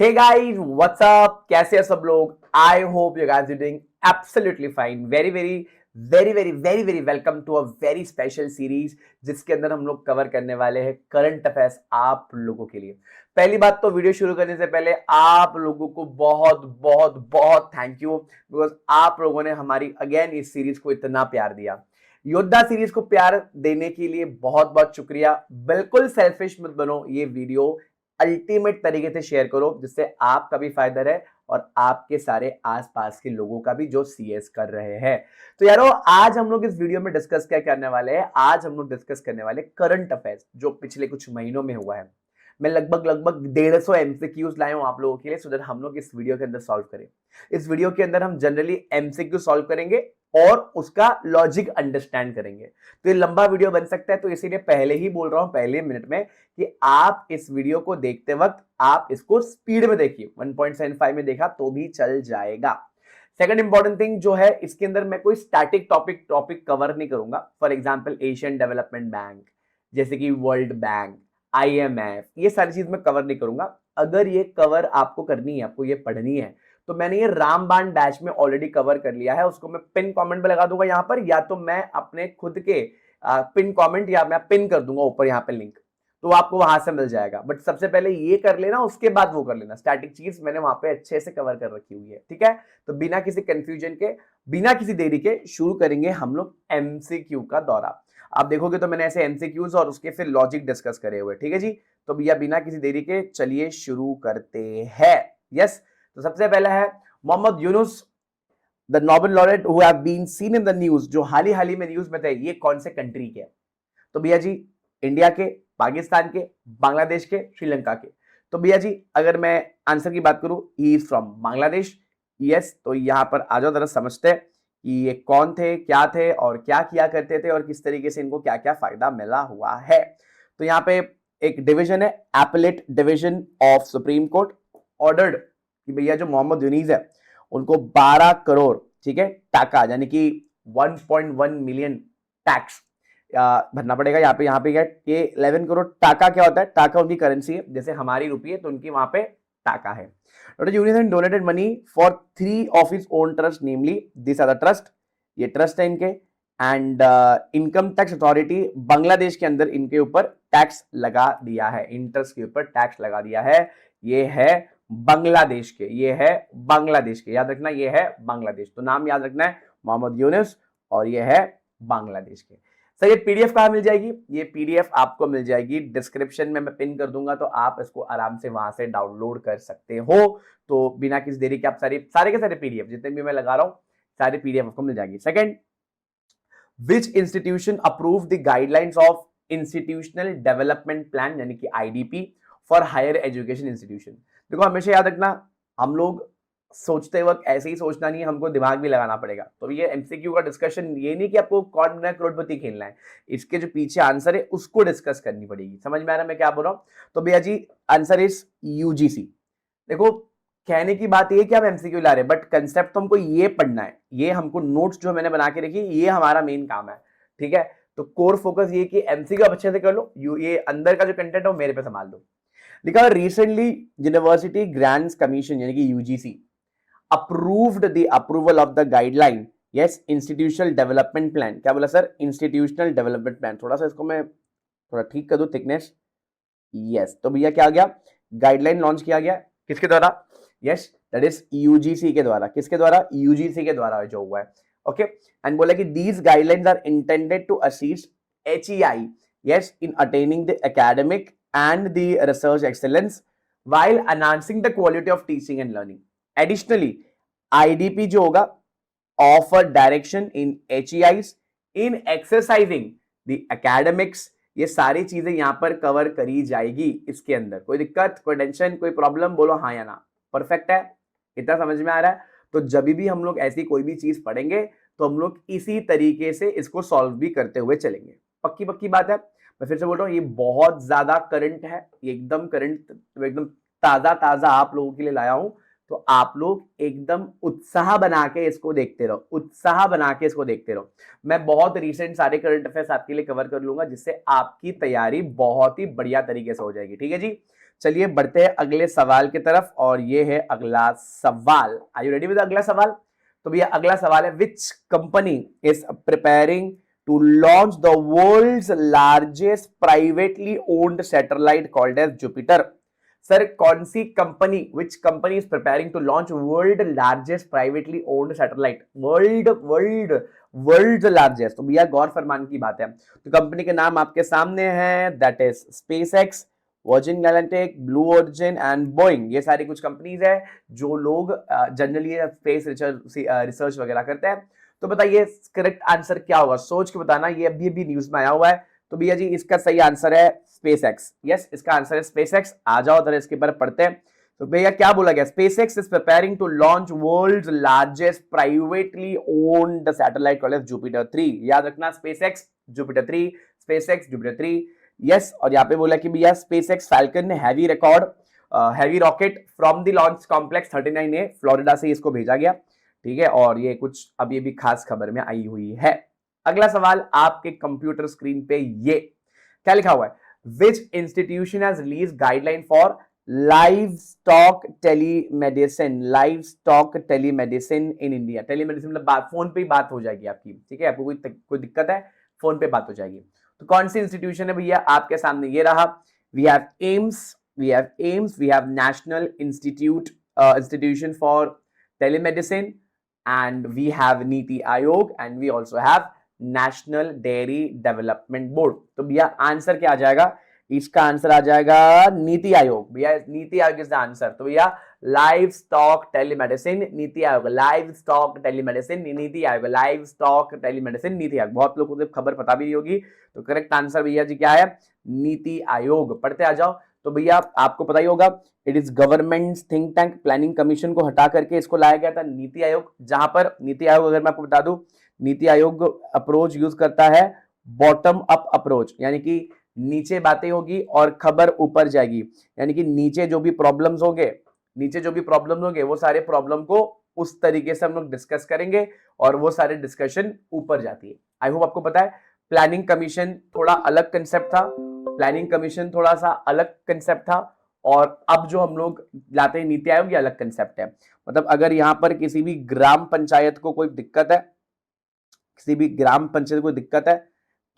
Hey guys what's up, कैसे हैं सब लोग। I hope you guys are doing absolutely fine. Very very very very very very welcome to a very special series जिसके अंदर हम लोग कवर करने वाले हैं करंट अफेयर्स आप लोगों के लिए। पहली बात तो वीडियो शुरू करने से पहले आप लोगों को बहुत बहुत बहुत थैंक यू, बिकॉज आप लोगों ने हमारी अगेन इस सीरीज को इतना प्यार दिया। योद्धा सीरीज को प्यार देने के लिए बहुत बहुत शुक्रिया। बिल्कुल सेल्फिश मत बनो, ये वीडियो अल्टीमेट तरीके से शेयर करो जिससे आपका भी फायदा रहे और आपके सारे आसपास के लोगों का भी जो सीएस कर रहे हैं। तो यारो आज हम लोग इस वीडियो में डिस्कस क्या करने वाले हैं, आज हम लोग डिस्कस करने वाले करंट अफेयर्स जो पिछले कुछ महीनों में हुआ है। मैं लगभग लगभग 150 एमसीक्यूज लाया हूं आप लोगों के लिए, सो दैट हम लोग इस वीडियो के अंदर सॉल्व करें। इस वीडियो के अंदर हम जनरली एमसीक्यू सॉल्व करेंगे और उसका लॉजिक अंडरस्टैंड करेंगे। तो ये लंबा वीडियो बन सकता है, तो इसीलिए पहले ही बोल रहा हूं पहले मिनट में कि आप इस वीडियो को देखते वक्त आप इसको स्पीड में देखिए। 1.75 में देखा तो भी चल जाएगा। सेकंड इंपॉर्टेंट थिंग जो है, इसके अंदर मैं कोई स्टैटिक टॉपिक कवर नहीं करूंगा। For example Asian development bank, जैसे कि वर्ल्ड बैंक, आईएमएफ, ये सारी चीज मैं कवर नहीं करूंगा। अगर ये कवर आपको करनी है, आपको ये पढ़नी है, तो मैंने ये रामबाण बैच में ऑलरेडी कवर कर लिया है। उसको मैं पिन कमेंट पे लगा दूंगा यहाँ पर, या तो मैं अपने खुद के पिन कमेंट या मैं पिन कर दूंगा ऊपर यहाँ पे लिंक, तो आपको वहां से मिल जाएगा। बट सबसे पहले ये कर लेना, उसके बाद वो कर लेना। स्टैटिक चीज मैंने वहां पे अच्छे से कवर कर रखी हुई है, ठीक है। तो बिना किसी कंफ्यूजन के, बिना किसी देरी के शुरू करेंगे हम लोग एमसीक्यू का दौरा। आप देखोगे तो मैंने ऐसे एमसीक्यूज और उसके फिर लॉजिक डिस्कस करे हुए, ठीक है जी। तो भैया बिना किसी देरी के चलिए शुरू करते हैं। यस, तो सबसे पहला है Mohammad Yunus, the Nobel laureate who have been seen in the news, जो हाल ही में न्यूज में थे। ये कौन से कंट्री के? तो भैया जी इंडिया के, पाकिस्तान के, बांग्लादेश के, श्रीलंका के। तो भैया जी अगर मैं आंसर की बात करूं, he is from Bangladesh. Yes, तो यहां पर आ जाओ जरा समझते हैं कि ये कौन थे, क्या थे और क्या किया करते थे और किस तरीके से इनको क्या क्या फायदा मिला हुआ है। तो यहाँ पे एक डिवीजन है, appellate division of supreme court, ordered कि भैया जो मोहम्मद यूनीस है उनको 12 करोड़, ठीक है, टाका यानी कि 1.1 मिलियन टैक्स भरना पड़ेगा। यहाँ पे क्या, ये 11 करोड़ टाका क्या होता है? टाका उनकी करेंसी है, जैसे हमारी रुपये है तो उनकी वहां पे टाका है। Doctor Yunus donated money for 3 of his own trust, namely this are the trust, ये ट्रस्ट है इनके। And income tax authority Bangladesh के अंदर इनके ऊपर टैक्स लगा दिया है, इंटरेस्ट के ऊपर टैक्स लगा दिया है। ये है बांग्लादेश के, ये है बांग्लादेश के, याद रखना ये है बांग्लादेश। तो नाम याद रखना है मोहम्मद यूनुस और ये है बांग्लादेश के। सर ये पीडीएफ कहाँ मिल जाएगी? ये पीडीएफ आपको मिल जाएगी डिस्क्रिप्शन में, मैं पिन कर दूंगा, तो आप इसको आराम से वहां से डाउनलोड कर सकते हो। तो बिना किसी देरी के आप सारे के सारे पीडीएफ जितने भी मैं लगा रहा हूं, सारे पीडीएफ आपको मिल जाएगी। Second, which institution approve the guidelines of institutional development plan, यानी कि IDP for higher education institution. देखो हमेशा याद रखना, हम लोग सोचते वक्त ऐसे ही सोचना नहीं है, हमको दिमाग भी लगाना पड़ेगा। तो ये एमसीक्यू का डिस्कशन ये नहीं कि आपको कौन बना करोड़पति खेलना है, इसके जो पीछे आंसर है उसको डिस्कस करनी पड़ेगी। समझ में आ रहा है मैं क्या बोल रहा हूं? तो भैया जी आंसर इज यूजीसी। देखो कहने की बात ये कि हम एमसीक्यू ला रहे हैं, बट कंसेप्ट तो हमको ये पढ़ना है, ये हमको नोट्स जो मैंने बना के रखी ये हमारा मेन काम है, ठीक है। तो कोर फोकस ये कि एमसीक्यू आप अच्छे से कर लो, ये अंदर का जो कंटेंट है वो मेरे पे संभाल दो। लिखा रिसेंटली यूनिवर्सिटी ग्रांट्स कमीशन यानी कि UGC approved the approval of the guideline, yes, institutional development plan। क्या बोला सर? institutional development plan। थोड़ा सा इसको मैं थोड़ा ठीक कर दूं थिकनेस। यस, तो भैया क्या आ गया? गाइडलाइन लॉन्च किया गया किसके द्वारा? यस, दैट इज यूजीसी के द्वारा। किसके द्वारा? यूजीसी के द्वारा जो हुआ है, ओके। एंड बोला कि these guidelines are intended to assist HEI, yes, in attaining the academic and the research excellence while enhancing the quality of teaching and learning. Additionally, IDP जो होगा offer direction in HEIs in exercising the academics, ये सारी चीजें यहां पर cover करी जाएगी इसके अंदर। कोई दिक्कत, कोई टेंशन, कोई प्रॉब्लम? बोलो हाँ या ना। परफेक्ट है, इतना समझ में आ रहा है? तो जब भी हम लोग ऐसी कोई भी चीज पढ़ेंगे तो हम लोग इसी तरीके से इसको सॉल्व भी करते हुए चलेंगे। पक्की पक्की बात है। मैं फिर से बोल रहा हूँ, ये बहुत ज्यादा करंट है, ये एकदम करंट, एकदम ताजा ताजा आप लोगों के लिए लाया हूं। तो आप लोग एकदम उत्साह बना के इसको देखते रहो, उत्साह बना के इसको देखते रहो। मैं बहुत रिसेंट सारे करंट अफेयर्स आपके लिए कवर कर लूंगा, जिससे आपकी तैयारी बहुत ही बढ़िया तरीके से हो जाएगी, ठीक है जी। चलिए बढ़ते हैं अगले सवाल की तरफ, और ये है अगला सवाल। आर यू रेडी विद अगला सवाल? तो भैया अगला सवाल है, which company is preparing to launch the world's largest privately owned satellite called as Jupiter? Sir कौन सी कंपनी, which company is preparing to launch world largest privately owned satellite? World world world largest. तो भैया गौर फरमान की बात है। तो company के नाम आपके सामने हैं, that is SpaceX, virgin galactic, blue origin and Boeing. ये सारी कुछ कंपनीज है जो लोग जनरली स्पेस रिसर्च वगैरह करते हैं। तो बताइए करेक्ट आंसर क्या होगा, सोच के बताना, ये अभी न्यूज में आया हुआ है। तो भैया जी इसका सही आंसर है स्पेसएक्स। यस, इसका आंसर है स्पेसएक्स। आ जाओ जरा इसके ऊपर पढ़ते हैं। तो भैया क्या बोला गया, SpaceX is preparing to launch world's largest privately owned satellite called as Jupiter 3। याद रखना, SpaceX Jupiter 3, SpaceX Jupiter 3। Yes, और यहाँ पे बोला कि भैया स्पेसएक्स फैल्कन ने heavy rocket from the launch complex 39A Florida से इसको भेजा गया। ठीक है, और ये कुछ अभी भी खास खबर में आई हुई है। अगला सवाल आपके कंप्यूटर स्क्रीन पे ये क्या लिखा हुआ है, विच institution has release guideline for live stock telemedicine? Live stock telemedicine in India. Telemedicine मतलब फोन पे ही बात हो जाएगी आपकी। ठीक है, आपको कोई दिक्कत है, फोन पे बात हो जाएगी। तो कौन सी इंस्टीट्यूशन है भैया, आपके सामने ये रहा। We have AIIMS, we have national institution for telemedicine, and we have NITI Aayog, and we also have national dairy development board. तो भैया आंसर क्या आ जाएगा, इसका आंसर आ जाएगा नीति आयोग। भैया NITI Aayog is the answer. तो भैया live stock telemedicine NITI Aayog, live stock telemedicine NITI Aayog, live stock telemedicine NITI Aayog. बहुत लोगों को खबर पता भी नहीं होगी। तो करेक्ट आंसर भैया जी क्या है, नीति आयोग। पढ़ते आ जाओ। तो भैया आपको पता ही होगा, it is government think tank, planning commission को हटा करके इसको लाया गया था नीति आयोग। जहां पर नीति आयोग, अगर मैं आपको बता दूं, नीति आयोग अप्रोच यूज करता है बॉटम अप अप्रोच, यानी कि नीचे बातें होगी और खबर ऊपर जाएगी। यानी कि नीचे जो भी प्रॉब्लम्स होंगे वो सारे प्रॉब्लम को उस तरीके से हम लोग डिस्कस करेंगे और वो सारे डिस्कशन ऊपर जाती है। आई होप आपको पता है। प्लानिंग कमीशन थोड़ा अलग कंसेप्ट था, और अब जो हम लोग लाते हैं नीति आयोग, ये अलग कंसेप्ट है। मतलब अगर यहां पर किसी भी ग्राम पंचायत को कोई दिक्कत है,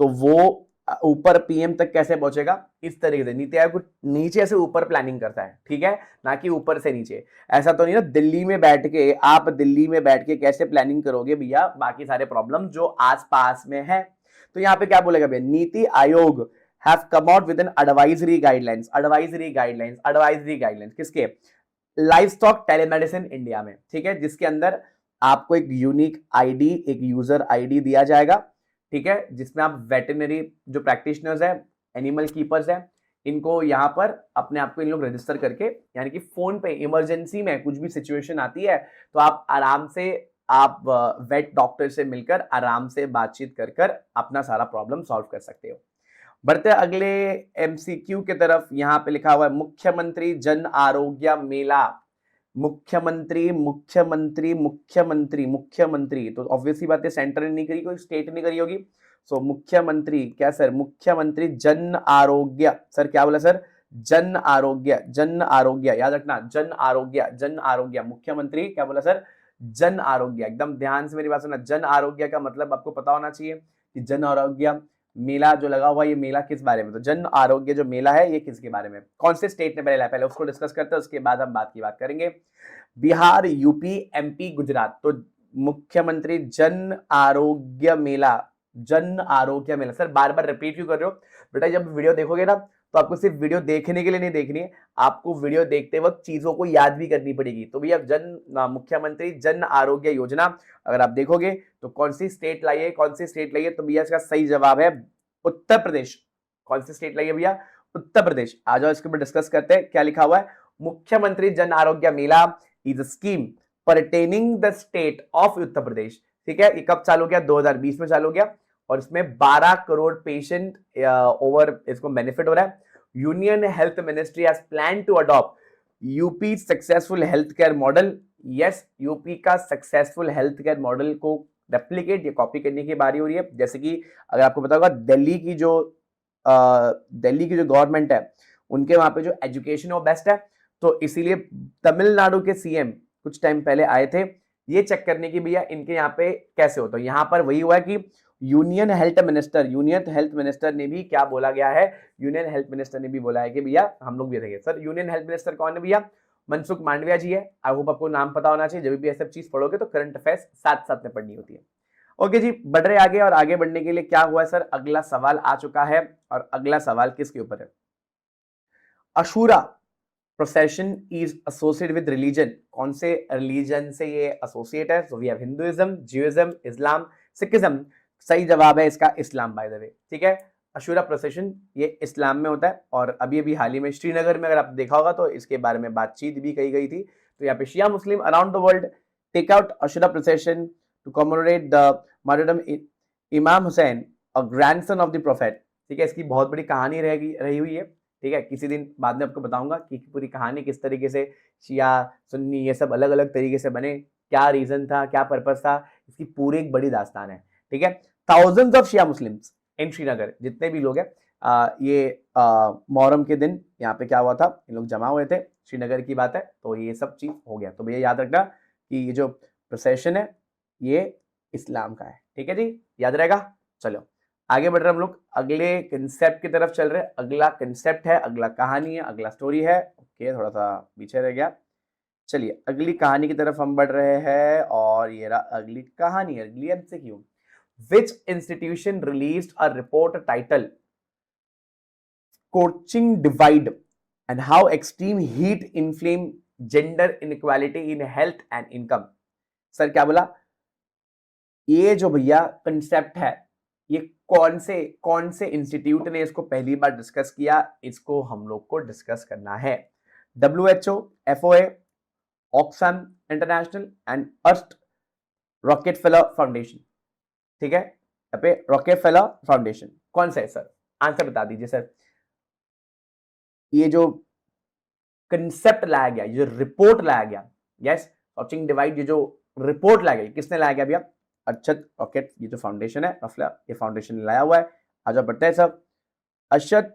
तो वो ऊपर पीएम तक कैसे पहुंचेगा, इस तरीके से नीति आयोग नीचे से ऊपर प्लानिंग करता है। ठीक है, ना कि ऊपर से नीचे। ऐसा तो नहीं ना दिल्ली में बैठ के कैसे प्लानिंग करोगे भैया बाकी सारे प्रॉब्लम जो आसपास में है। तो यहाँ पे क्या बोलेगा भैया, NITI Aayog have come out with an advisory guidelines किसके, लाइवस्टॉक टेलीमेडिसिन इंडिया में। ठीक है, जिसके अंदर आपको एक यूनिक आईडी, एक यूजर आईडी दिया जाएगा। ठीक है, जिसमें आप वेटरनरी जो प्रैक्टिशनर्स है, एनिमल कीपर्स है, इनको यहाँ पर अपने आप को इन लोग रजिस्टर करके, यानी कि फोन पे इमरजेंसी में कुछ भी सिचुएशन आती है तो आप आराम से वेट डॉक्टर से मिलकर आराम से बातचीत कर अपना सारा प्रॉब्लम सॉल्व कर सकते हो। बढ़ते अगले एमसीक्यू की तरफ। यहां पे लिखा हुआ है मुख्यमंत्री जन आरोग्य मेला। मुख्यमंत्री तो ऑब्वियसली बात है, सेंटर ने नहीं करी, कोई स्टेट ने करी होगी। सो मुख्यमंत्री क्या सर, मुख्यमंत्री जन आरोग्य। सर क्या बोला सर, जन आरोग्य याद रखना, जन आरोग्य। मुख्यमंत्री क्या बोला सर, जन आरोग्य। एकदम ध्यान से मेरी बात सुनना। जन आरोग्य का मतलब आपको पता होना चाहिए कि जन आरोग्य मेला जो लगा हुआ, ये मेला किस बारे में, तो जन आरोग्य जो मेला है ये किसके बारे में, कौन से स्टेट ने पहले उसको डिस्कस करते हैं, उसके बाद हम बात करेंगे। Bihar, UP, MP, Gujarat. तो मुख्यमंत्री जन आरोग्य मेला सर बार बार रिपीट क्यों कर रहे हो बेटा, जब वीडियो देखोगे ना तो आपको सिर्फ वीडियो देखने के लिए नहीं देखनी है, आपको वीडियो देखते वक्त चीजों को याद भी करनी पड़ेगी। तो भैया मुख्यमंत्री जन आरोग्य योजना अगर आप देखोगे तो कौन सी स्टेट लाई है, तो भैया इसका सही जवाब है उत्तर प्रदेश। कौन सी स्टेट लाई है भैया, उत्तर प्रदेश। आ जाओ इसके ऊपर डिस्कस करते हैं। क्या लिखा हुआ है, मुख्यमंत्री जन आरोग्य मेला is a scheme pertaining the state of Uttar Pradesh. ठीक है, ये कब चालू किया, 2020 में चालू किया, और इसमें 12 करोड़ पेशेंट ओवर इसको बेनिफिट हो रहा है। Union health ministry has plan to adopt UP successful health care model. Yes, UP का सक्सेसफुल हेल्थ केयर मॉडल को रेप्लिकेट या कॉपी करने की बारी हो रही है। जैसे कि अगर आपको पता होगा दिल्ली की जो गवर्नमेंट है उनके वहां पे जो एजुकेशन है वो बेस्ट है। तो इसीलिए तमिलनाडु के सीएम कुछ टाइम पहले आए थे ये चेक करने की भैया इनके यहाँ पे कैसे होता है। यहाँ पर वही हुआ कि यूनियन हेल्थ मिनिस्टर ने भी क्या बोला गया है, यूनियन हेल्थ मिनिस्टर ने भी बोला है कि भैया हम लोग भी रहेंगे। सर यूनियन हेल्थ मिनिस्टर कौन है भैया? मनसुख मांडविया जी है। आई होप आपको नाम पता होना चाहिए, जब भी ऐसा चीज पढ़ोगे तो करंट अफेयर्स साथ साथ में पढ़नी होती है। ओके जी, बढ़ रहे आगे, और आगे बढ़ने के लिए क्या हुआ सर, अगला सवाल आ चुका है, और अगला सवाल किसके ऊपर है? Ashura procession is associated with religion, कौन से रिलीजन से ये एसोसिएट है? So we have Hinduism, Judaism, Islam, Sikhism. सही जवाब है इसका इस्लाम, बाय द वे। ठीक है, अशूरा प्रोसेशन ये इस्लाम में होता है, और अभी अभी हाल ही में श्रीनगर में अगर आप देखा होगा तो इसके बारे में बातचीत भी कही गई थी। तो यहाँ पे Shia Muslim around the world take out Ashura procession to commemorate the martyrdom imam Hussain, a grandson of the prophet. ठीक है, इसकी बहुत बड़ी कहानी रही हुई है। ठीक है, किसी दिन बाद में आपको बताऊंगा कि पूरी कहानी किस तरीके से शिया सुन्नी ये सब अलग अलग तरीके से बने, क्या रीजन था, क्या पर्पस था, इसकी पूरी एक बड़ी दास्तान है। ठीक है, thousands of Shia Muslims in Srinagar, जितने भी लोग हैं ये मुहर्रम के दिन यहाँ पे क्या हुआ था, इन लोग जमा हुए थे, श्रीनगर की बात है, तो ये सब चीज हो गया। तो भैया याद रखना कि ये जो प्रोसेशन है ये इस्लाम का है। ठीक है जी, याद रहेगा। चलो आगे बढ़ रहे हम लोग, अगले कंसेप्ट की तरफ चल रहे हैं। अगला कंसेप्ट है, अगला कहानी है, अगला स्टोरी है। ओके, थोड़ा सा पीछे रह गया। चलिए अगली कहानी की तरफ हम बढ़ रहे हैं, और ये रहा अगली कहानी, अगली MCQ. Which institution released a report title scorching divide and how extreme heat inflame gender inequality in health and income. Sir क्या बोला? ये जो भैया कंसेप्ट है ये कौन से इंस्टीट्यूट ने इसको पहली बार डिस्कस किया, इसको हम लोग को डिस्कस करना है। WHO, FOA, Oxfam international and Arsht Rockefeller foundation. ठीक है, यहाँ पे रॉकेटफेलर फाउंडेशन कौन सा है सर? आंसर बता दीजिए सर। ये जो कंसेप्ट लाया गया, ये जो रिपोर्ट लाया गया, यस, सॉचिंग डिवाइड, ये जो रिपोर्ट लाया गया, किसने लाया गया भैया? अर्शद रॉकेट, ये जो फाउंडेशन है ये फाउंडेशन लाया हुआ है। आज आप बढ़ते हैं सब। अर्शद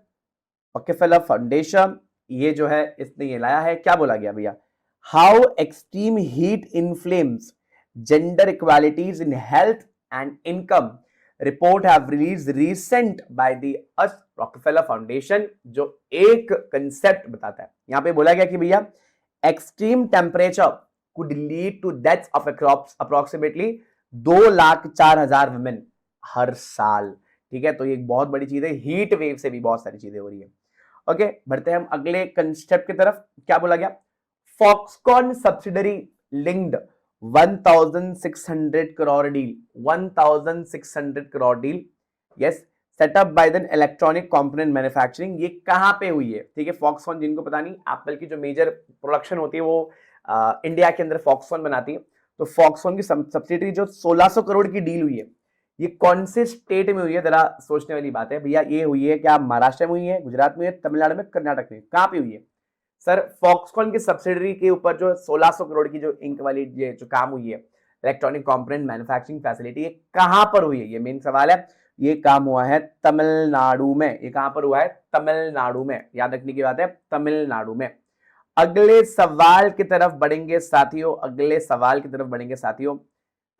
रॉकेफेलर फाउंडेशन ये जो है इसने ये लाया है, क्या बोला गया भैया? How extreme heat inflames gender equalities in health and income report have release recent by the Arsht Rockefeller foundation, जो एक कंसेप्ट बताता है। यहां पे बोला गया कि भैया extreme temperature could lead to deaths of approximately 2,04,000 women हर साल। ठीक है, तो ये एक बहुत बड़ी चीज है, हीट वेव से भी बहुत सारी चीजें हो रही है। ओके, बढ़ते हैं हम अगले कंसेप्ट की तरफ। क्या बोला गया? Foxconn subsidiary linked 1600 crore deal, 1600 crore deal, yes, setup by the electronic component manufacturing. ये कहां पे हुई है? ठीक है, फॉक्सकॉन जिनको पता नहीं, एप्पल की जो मेजर प्रोडक्शन होती है वो इंडिया के अंदर फॉक्सकॉन बनाती है। तो फॉक्सकॉन की सब्सिडरी जो 1600 करोड़ की डील हुई है, ये कौन से स्टेट में हुई है? जरा सोचने वाली बात है भैया। ये हुई है क्या महाराष्ट्र में हुई है, गुजरात में, तमिलनाडु में, कर्नाटक में, कहां पे हुई है सर? फॉक्सकॉन की सब्सिडरी के ऊपर जो 1600 करोड़ की जो इंक वाली जो काम हुई है, इलेक्ट्रॉनिक कंपोनेंट मैन्युफैक्चरिंग फैसिलिटी, ये कहां पर हुई है? ये मेन सवाल है। ये काम हुआ है तमिलनाडु में। ये कहां पर हुआ है? तमिलनाडु में। याद रखने की बात है, तमिलनाडु में। अगले सवाल की तरफ बढ़ेंगे साथियों, अगले सवाल की तरफ बढ़ेंगे साथियों।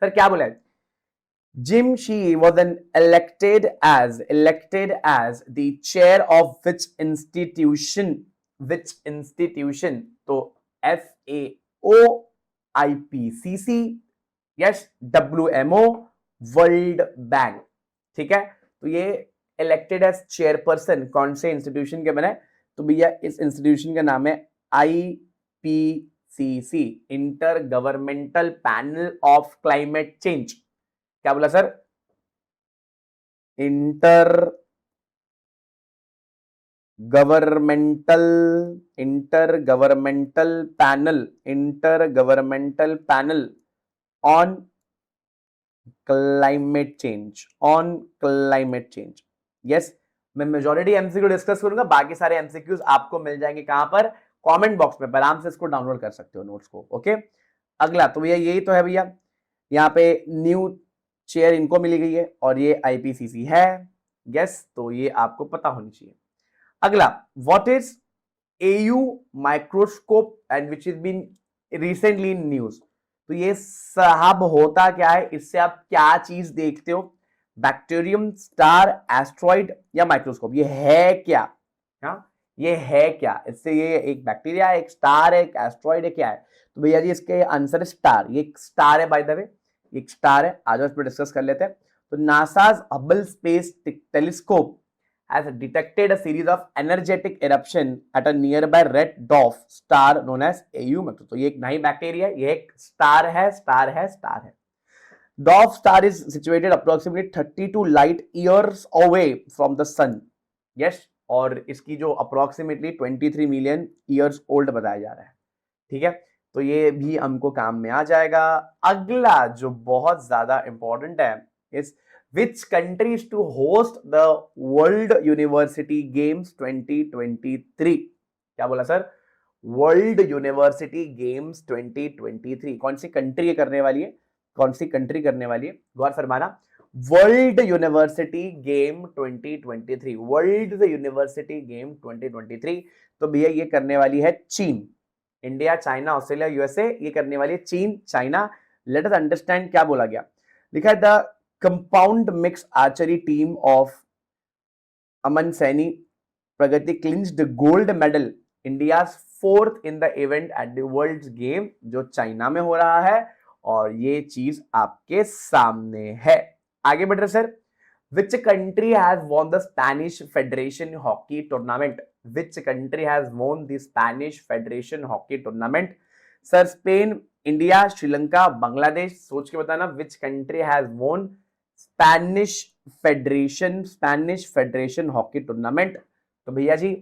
सर क्या बोला है? Jim Shee was then elected as the chair of which institution? Which institution? तो FAO, IPCC, yes, WMO, world bank. ठीक है, तो ये इलेक्टेड एज चेयरपर्सन कौन से इंस्टीट्यूशन के बने? तो भैया इस इंस्टीट्यूशन का नाम है IPCC, inter governmental panel of climate change. क्या बोला sir? Inter governmental panel on climate change. Yes, मैं मेजॉरिटी एमसीक्यू डिस्कस करूंगा, बाकी सारे एमसीक्यूज आपको मिल जाएंगे कहां पर? कमेंट बॉक्स में, आराम से इसको डाउनलोड कर सकते हो नोट्स को। ओके, अगला तो भैया यही तो है भैया, यहाँ पे न्यू चेयर इनको मिली गई है और ये आईपीसीसी है। यस, तो ये आपको पता होनी चाहिए। अगला, what is AU microscope and which is been recently in news. तो ये साहब होता क्या है, इससे आप क्या चीज देखते हो, बैक्टीरियम, स्टार, एस्ट्रॉइड या माइक्रोस्कोप, ये है क्या? हाँ, ये है क्या? इससे ये एक बैक्टीरिया है, एक स्टार है, एक एस्ट्रॉइड है, क्या है? तो भैया जी इसके आंसर है स्टार। ये एक स्टार है बाय द वे, एक स्टार है। आज इस पर डिस्कस कर लेते हैं। तो NASA's Hubble space telescope has detected a series of energetic eruption at a nearby red dwarf star known as AU Macro। तो ये एक नई बैक्टीरिया है, ये एक स्टार है, स्टार है, स्टार है। Dwarf star is situated approximately 32 light years away from the sun। yes, और इसकी जो approximately 23 million years old बताया जा रहा है। ठीक है, तो ये भी हमको काम में आ जाएगा। अगला जो बहुत ज्यादा इंपॉर्टेंट है, इस which countries to host the World University Games 2023। क्या बोला सर? वर्ल्ड यूनिवर्सिटी गेम्स 2023 कौन सी कंट्री करने वाली है? कौन सी कंट्री करने वाली है? गौर फरमाना, world university game 2023, world university game 2023। तो भैया ये करने वाली है चीन। इंडिया, चाइना, ऑस्ट्रेलिया, यूएसए, ये करने वाली है चीन, चाइना। लेट अस अंडरस्टैंड क्या बोला गया। लिखा है the compound mix archery team of Aman Saini Pragati clinched gold medal, India fourth in the event at the world game, जो चाइना में हो रहा है। और ये चीज आपके सामने है। आगे बढ़ रहे sir. Which country has won the Spanish Federation Hockey Tournament? Which country has won the Spanish Federation Hockey Tournament? Sir, Spain, India, Sri Lanka, Bangladesh। सोच के बताना, which country has won Spanish Federation Hockey Tournament? तो भैया जी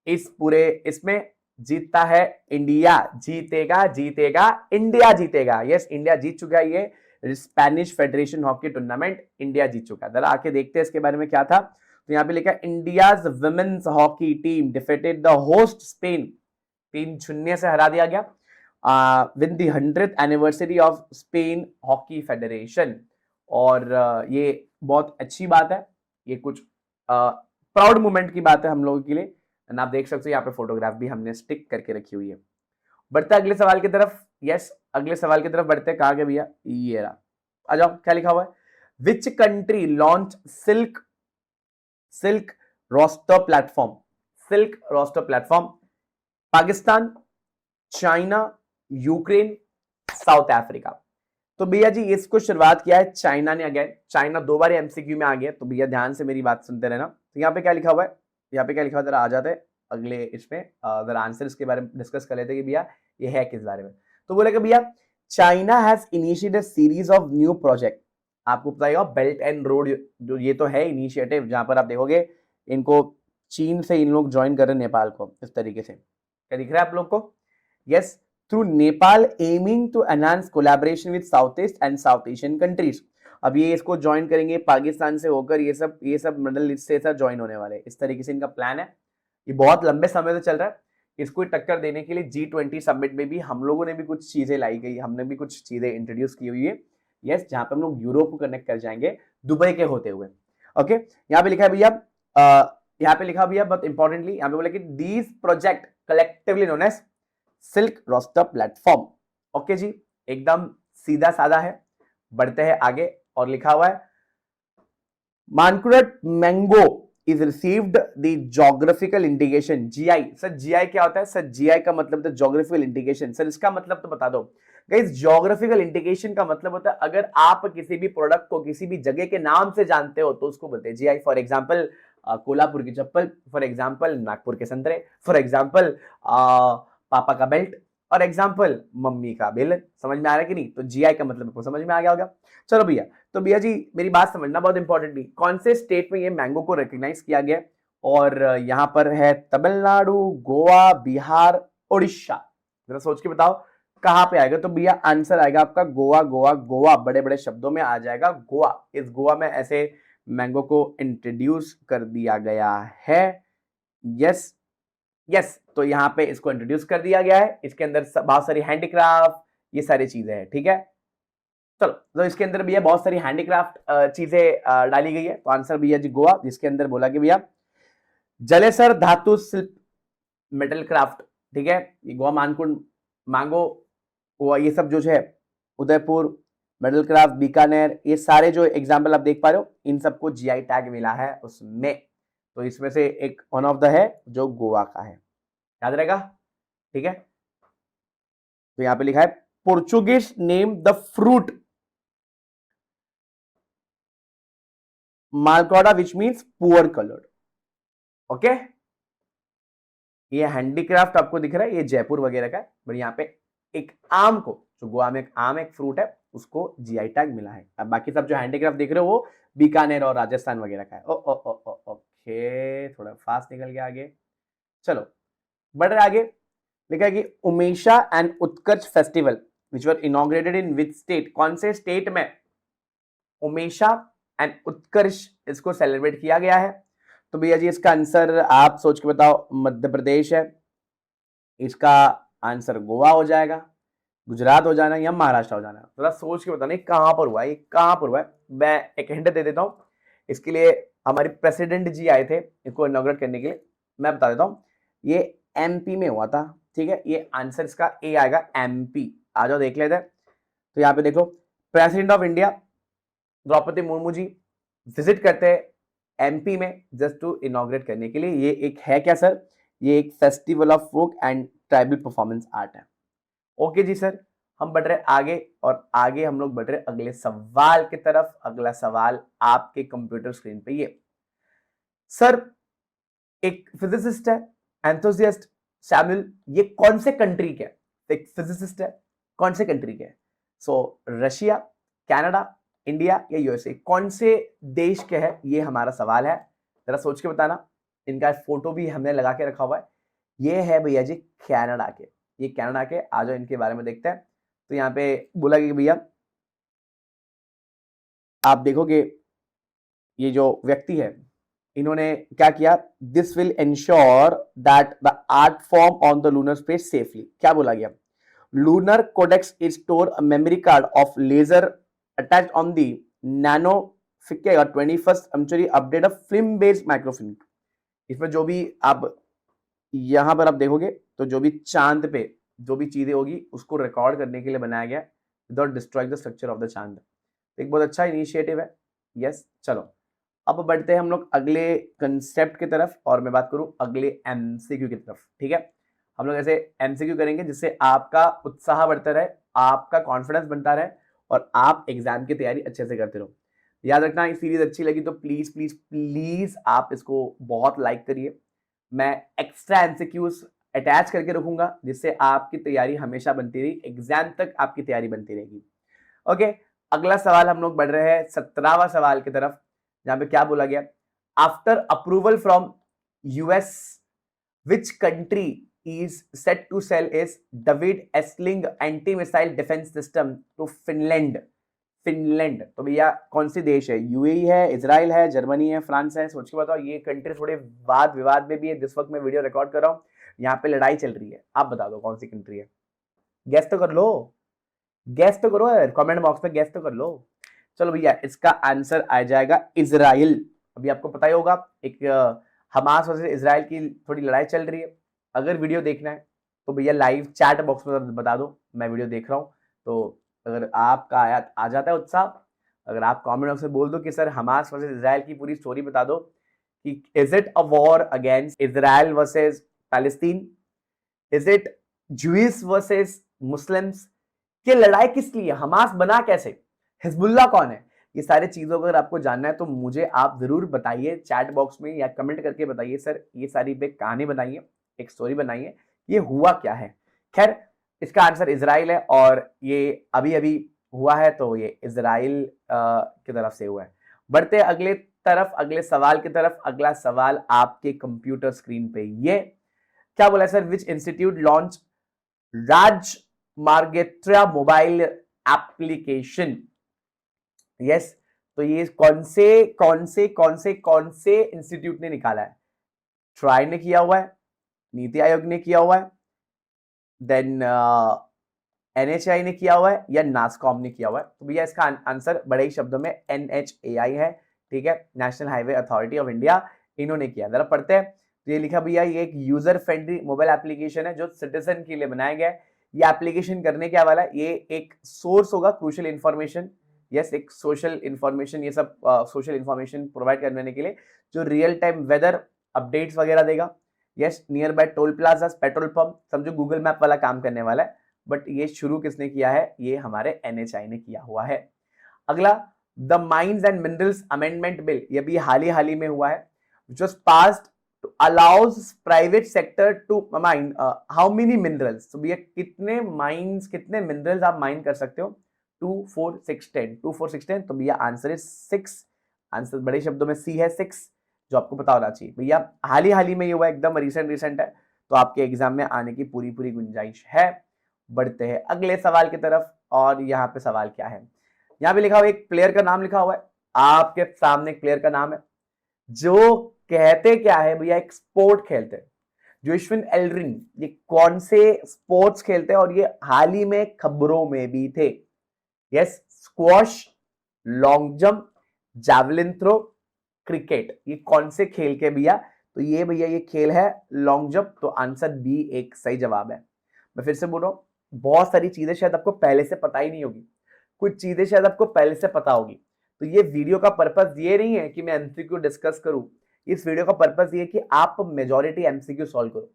इस पूरे इसमें जीतता है इंडिया। जीतेगा, जीतेगा, इंडिया जीतेगा। यस, इंडिया जीत चुका है ये Spanish federation hockey tournament, India जीत चुका है। जरा आके देखते हैं इसके बारे में क्या था। तो यहाँ पे लिखा India's women's hockey team defeated the host Spain, 3-0 से हरा दिया गया with the 100th anniversary of Spain hockey federation. और ये बहुत अच्छी बात है, ये कुछ प्राउड मोमेंट की बात है हम लोगों के लिए। आप देख सकते हो यहाँ पे फोटोग्राफ भी हमने स्टिक करके रखी हुई है। बढ़ते अगले सवाल की तरफ। यस, अगले सवाल की तरफ बढ़ते हैं। कहा गया भैया, ये रहा, आ जाओ, क्या लिखा हुआ है। Which country launch silk roster platform? Silk roster platform, Pakistan, China, Ukraine, South Africa. तो भैया जी इसको शुरुआत किया है चाइना ने। अगेन चाइना दो बार एमसीक्यू में आ गया, तो भैया ध्यान से मेरी बात सुनते रहना। तो यहाँ पे क्या लिखा हुआ है, यहाँ पे क्या लिखा हुआ है, जरा आ जाते हैं अगले इसमें, जरा आंसर इसके बारे में डिस्कस कर लेते हैं कि भैया ये है किस बारे में। तो बोले कि भैया China has initiated series of new project. आपको बताएगा बेल्ट एंड रोड, जो ये तो है इनिशिएटिव, जहां पर आप देखोगे इनको चीन से इन लोग ज्वाइन कर रहे हैं नेपाल को, इस तरीके से। क्या दिख रहा है आप लोग को? Yes, through Nepal aiming to enhance collaboration with South East and South Asian countries. अब ये इसको ज्वाइन करेंगे पाकिस्तान से होकर, ये सब मिडल ईस्ट से सब ज्वाइन होने वाले, इस तरीके से इनका प्लान है। ये बहुत लंबे समय से चल रहा है। इसको टक्कर देने के लिए G20 समिट में भी हम लोगों ने भी कुछ चीजें लाई गई, हमने भी कुछ चीजें इंट्रोड्यूस की हुई है। यस, जहां पे हम लोग यूरोप को कनेक्ट कर जाएंगे दुबई के होते हुए। ओके, यहाँ पे लिखा है भैया, यहाँ पे लिखा भैया बहुत इंपॉर्टेंटली, यहाँ पे बोला कि these project collectively known as silk roster platform. Okay जी, एकदम सीधा साधा है। बढ़ते हैं आगे, और लिखा हुआ है Mankurad mango is received the geographical indication GI। Sir GI क्या होता है? सर GI का मतलब है geographical indication। सर इसका मतलब तो बता दो गाइस। geographical indication का मतलब होता है अगर आप किसी भी प्रोडक्ट को किसी भी जगह के नाम से जानते हो तो उसको बोलते हैं GI। फॉर एग्जांपल कोल्हापुर की चप्पल, फॉर एग्जांपल नागपुर के संतरे, फॉर एग्जांपल पापा का बेल्ट, और एग्जांपल मम्मी का बेलन। समझ में आ रहा है कि नहीं? तो GI का मतलब आपको समझ में आ गया होगा। चलो भैया, तो भैया जी मेरी बात समझना बहुत इंपॉर्टेंटली, कौन से स्टेट में ये मैंगो को रिकॉग्नाइज किया गया? और यहाँ पर है तमिलनाडु, गोवा, बिहार, उड़ीसा। जरा सोच के बताओ कहां पे आएगा। तो भैया आंसर आएगा आपका गोवा। गोवा, गोवा बड़े बड़े शब्दों में आ जाएगा गोवा। इस गोवा में ऐसे मैंगो को इंट्रोड्यूस कर दिया गया है। यस यस, तो यहाँ पे इसको इंट्रोड्यूस कर दिया गया है। इसके अंदर बहुत सारी हैंडीक्राफ्ट, ये सारी चीजें हैं। ठीक है, चलो, तो इसके अंदर भैया बहुत सारी हैंडीक्राफ्ट चीजें डाली गई है। तो आंसर भैया जी गोवा, जिसके अंदर बोला कि भैया जलेसर धातु शिल्प मेटल क्राफ्ट, ठीक है, ये गोवा मानकुंड मांगो वो ये सब जो है, उदयपुर मेटल क्राफ्ट बीकानेर, ये सारे जो एग्जाम्पल आप देख पा रहे हो इन सबको जीआई टैग मिला है उसमें। तो इसमें से एक वन ऑफ द है जो गोवा का है, याद रहेगा, ठीक है। तो यहां पे लिखा है Portuguese name the fruit Malcorada which means poor coloured. Okay, ये हैंडीक्राफ्ट आपको दिख रहा है, ये जयपुर वगैरह का है, बट यहाँ पे एक आम को, जो गोवा में एक आम एक फ्रूट है, उसको जीआई टैग मिला है। अब बाकी सब जो हैंडीक्राफ्ट देख रहे हो वो बीकानेर और राजस्थान वगैरह का है। ओ ओ ओ ओ ओके, थोड़ा फास्ट निकल गया आगे, चलो बढ़ रहे आगे। लिखा है कि Umesha and Utkarsh festival which were inaugurated in which state, कौन से स्टेट में उमेशा एंड उत्कर्ष इसको सेलिब्रेट किया गया है। तो भैया जी इसका आंसर आप सोच के बताओ, मध्य प्रदेश है, इसका आंसर गोवा हो जाएगा, गुजरात हो जाना या महाराष्ट्र हो जाना। थोड़ा सोच के बताना कहां पर हुआ है, ये कहां पर हुआ है। मैं एक हिंट दे देता हूं, इसके लिए हमारे प्रेसिडेंट जी आए थे इसको इनॉग्रेट करने के लिए, मैं बता देता हूं, ये एमपी में हुआ था, ठीक है। ये आंसर इसका ए आएगा, एमपी। आ जाओ देख लेते हैं। तो यहाँ पे देखो, president of India Droupadi Murmu ji visit करते हैं एमपी में जस्ट टू इनॉग्रेट करने के लिए। ये एक है क्या सर, ये एक festival of folk and tribal performance art है। ओके जी सर, हम बढ़ रहे आगे, और आगे हम लोग बढ़ रहे अगले सवाल की तरफ। अगला सवाल आपके कंप्यूटर स्क्रीन पे ये सर, एक फिजिसिस्ट है एंथुसियास्ट सैमुअल, ये कौन से कंट्री के, एक फिजिसिस्ट है, कौन से कंट्री के? सो रशिया, कनाडा, इंडिया या यूएसए, कौन से देश के है, ये हमारा सवाल है। जरा सोच के बताना। इनका फोटो भी हमने लगा के रखा हुआ है। ये है भैया जी कनाडा के, ये कनाडा के। आ जाओ इनके बारे में देखते हैं। तो यहाँ पे बोला कि भैया आप देखोगे ये जो व्यक्ति है, इन्होंने क्या किया, this will ensure that the art form on the lunar space safely. क्या बोला गया, lunar codex is store a memory card of laser attached on the nano 21st century update of film based microfilm. इसमें जो भी आप यहां पर आप देखोगे तो जो भी चांद पे जो भी चीजें होगी उसको रिकॉर्ड करने के लिए बनाया गया, without destroying the structure of the चांद। एक बहुत अच्छा इनिशिएटिव है। यस, चलो अब बढ़ते हैं हम लोग अगले कंसेप्ट की तरफ, और मैं बात करूं अगले एमसीक्यू की तरफ, ठीक है। हम लोग ऐसे एमसीक्यू करेंगे जिससे आपका उत्साह बढ़ता रहे, आपका कॉन्फिडेंस बनता रहे, और आप एग्जाम की तैयारी अच्छे से करते रहो। याद रखना, ये सीरीज अच्छी लगी तो प्लीज प्लीज प्लीज आप इसको बहुत लाइक करिए। मैं एक्स्ट्रा एमसीक्यूज अटैच करके रखूंगा जिससे आपकी तैयारी हमेशा बनती रही, एग्जाम तक आपकी तैयारी बनती रहेगी। ओके, अगला सवाल हम लोग बढ़ रहे हैं 17वां सवाल की तरफ, जहां पे क्या बोला गया, after approval from US which country is set to sell is David's sling anti missile defence system to Finland. Finland तो भैया कौन सी देश है, यूएई है, इजराइल है, जर्मनी है, फ्रांस है? सोच के बताओ। ये कंट्री थोड़े वाद विवाद में भी है जिस वक्त मैं वीडियो रिकॉर्ड कर रहा हूं, यहाँ पे लड़ाई चल रही है। आप बता दो कौन सी कंट्री है, गैस तो कर लो, गैस तो करो यार, कमेंट बॉक्स में गैस तो कर लो। चलो भैया, इसका आंसर आ जाएगा इजराइल। अभी आपको पता ही होगा, एक हमास वर्सेस इजराइल की थोड़ी लड़ाई चल रही है। अगर वीडियो देखना है तो भैया लाइव चैट बॉक्स में बता दो, मैं वीडियो देख रहा हूँ। तो अगर आपका आ जाता है उत्साह, अगर आप कमेंट बॉक्स में बोल दो कि सर हमास वर्सेस इजराइल की पूरी स्टोरी बता दो, कि is it a war against Israel versus Palestine, is it Jewish versus Muslims, कि लड़ाई किस लिए, हमास बना कैसे, हिजबुल्लाह कौन है, ये सारी चीजों को अगर आपको जानना है तो मुझे आप जरूर बताइए चैट बॉक्स में, या कमेंट करके बताइए सर ये सारी एक कहानी बनाइए, एक स्टोरी बनाइए, ये हुआ क्या है। खैर, इसका आंसर इजराइल है, और ये अभी अभी हुआ है, तो ये इजराइल की तरफ से हुआ है। बढ़ते अगले तरफ, अगले सवाल की तरफ। अगला सवाल आपके कंप्यूटर स्क्रीन पे ये क्या बोला है sir, which institute launch Rajmargyatra mobile application. Yes, तो ये कौन से इंस्टीट्यूट ने निकाला है? ट्राई ने किया हुआ है, नीति आयोग ने किया हुआ है, देन एनएचआई ने किया हुआ है, या नासकॉम ने किया हुआ है? तो भैया इसका आंसर बड़े ही शब्दों में एनएचएआई है, ठीक है, national highway authority of India, इन्होंने किया। जरा पढ़ते हैं, तो ये लिखा भैया ये एक यूजर फ्रेंडली मोबाइल एप्लीकेशन है जो सिटीजन के लिए बनाया गया है। ये एप्लीकेशन करने क्या वाला है, ये एक सोर्स होगा क्रूशियल इंफॉर्मेशन, यस एक सोशल इंफॉर्मेशन, ये सब सोशल इंफॉर्मेशन प्रोवाइड करने के लिए, जो रियल टाइम वेदर अपडेट्स वगैरह देगा। Yes near by toll plaza, petrol pump, समझो गूगल मैप वाला काम करने वाला है। बट ये शुरू किसने किया है, ये हमारे एनएचआई ने किया हुआ है। अगला the mines and minerals amendment bill, ये भी हाल ही में हुआ है, which was passed to allows private sector to mine how many minerals, तो भैया कितने माइंस कितने मिनरल्स आप माइन कर सकते हो, 2 4 6 10, 2 4 6 10, तो भैया आंसर इज 6, आंसर बड़े शब्दों में सी है 6, जो आपको पता होना चाहिए भैया। हाल ही में ये हुआ, एकदम रिसेंट है, तो आपके एग्जाम में आने की पूरी गुंजाइश है। बढ़ते हैं अगले सवाल की तरफ, और यहाँ पे सवाल क्या है, यहाँ पे लिखा हुआ एक प्लेयर का नाम लिखा हुआ है, आपके सामने एक प्लेयर का नाम है जो कहते क्या है भैया, एक स्पोर्ट खेलते हैं, जोशविन एल्ड्रिन, ये कौन से स्पोर्ट्स खेलते हैं, और ये हाल ही में खबरों में भी थे। Yes squash, long jump, javelin throw, cricket, ये कौन से खेल के भैया, तो ये भैया ये खेल है लॉन्ग जंप, तो आंसर बी एक सही जवाब है। मैं फिर से बोल रहा हूं, बहुत सारी चीजें शायद आपको पहले से पता ही नहीं होगी, कुछ चीजें शायद आपको पहले से पता होगी, तो ये वीडियो का पर्पस ये नहीं है कि मैं एमसीक्यू डिस्कस करूं, इस वीडियो का पर्पस ये कि आप मेजॉरिटी एमसीक्यू सॉल्व करो।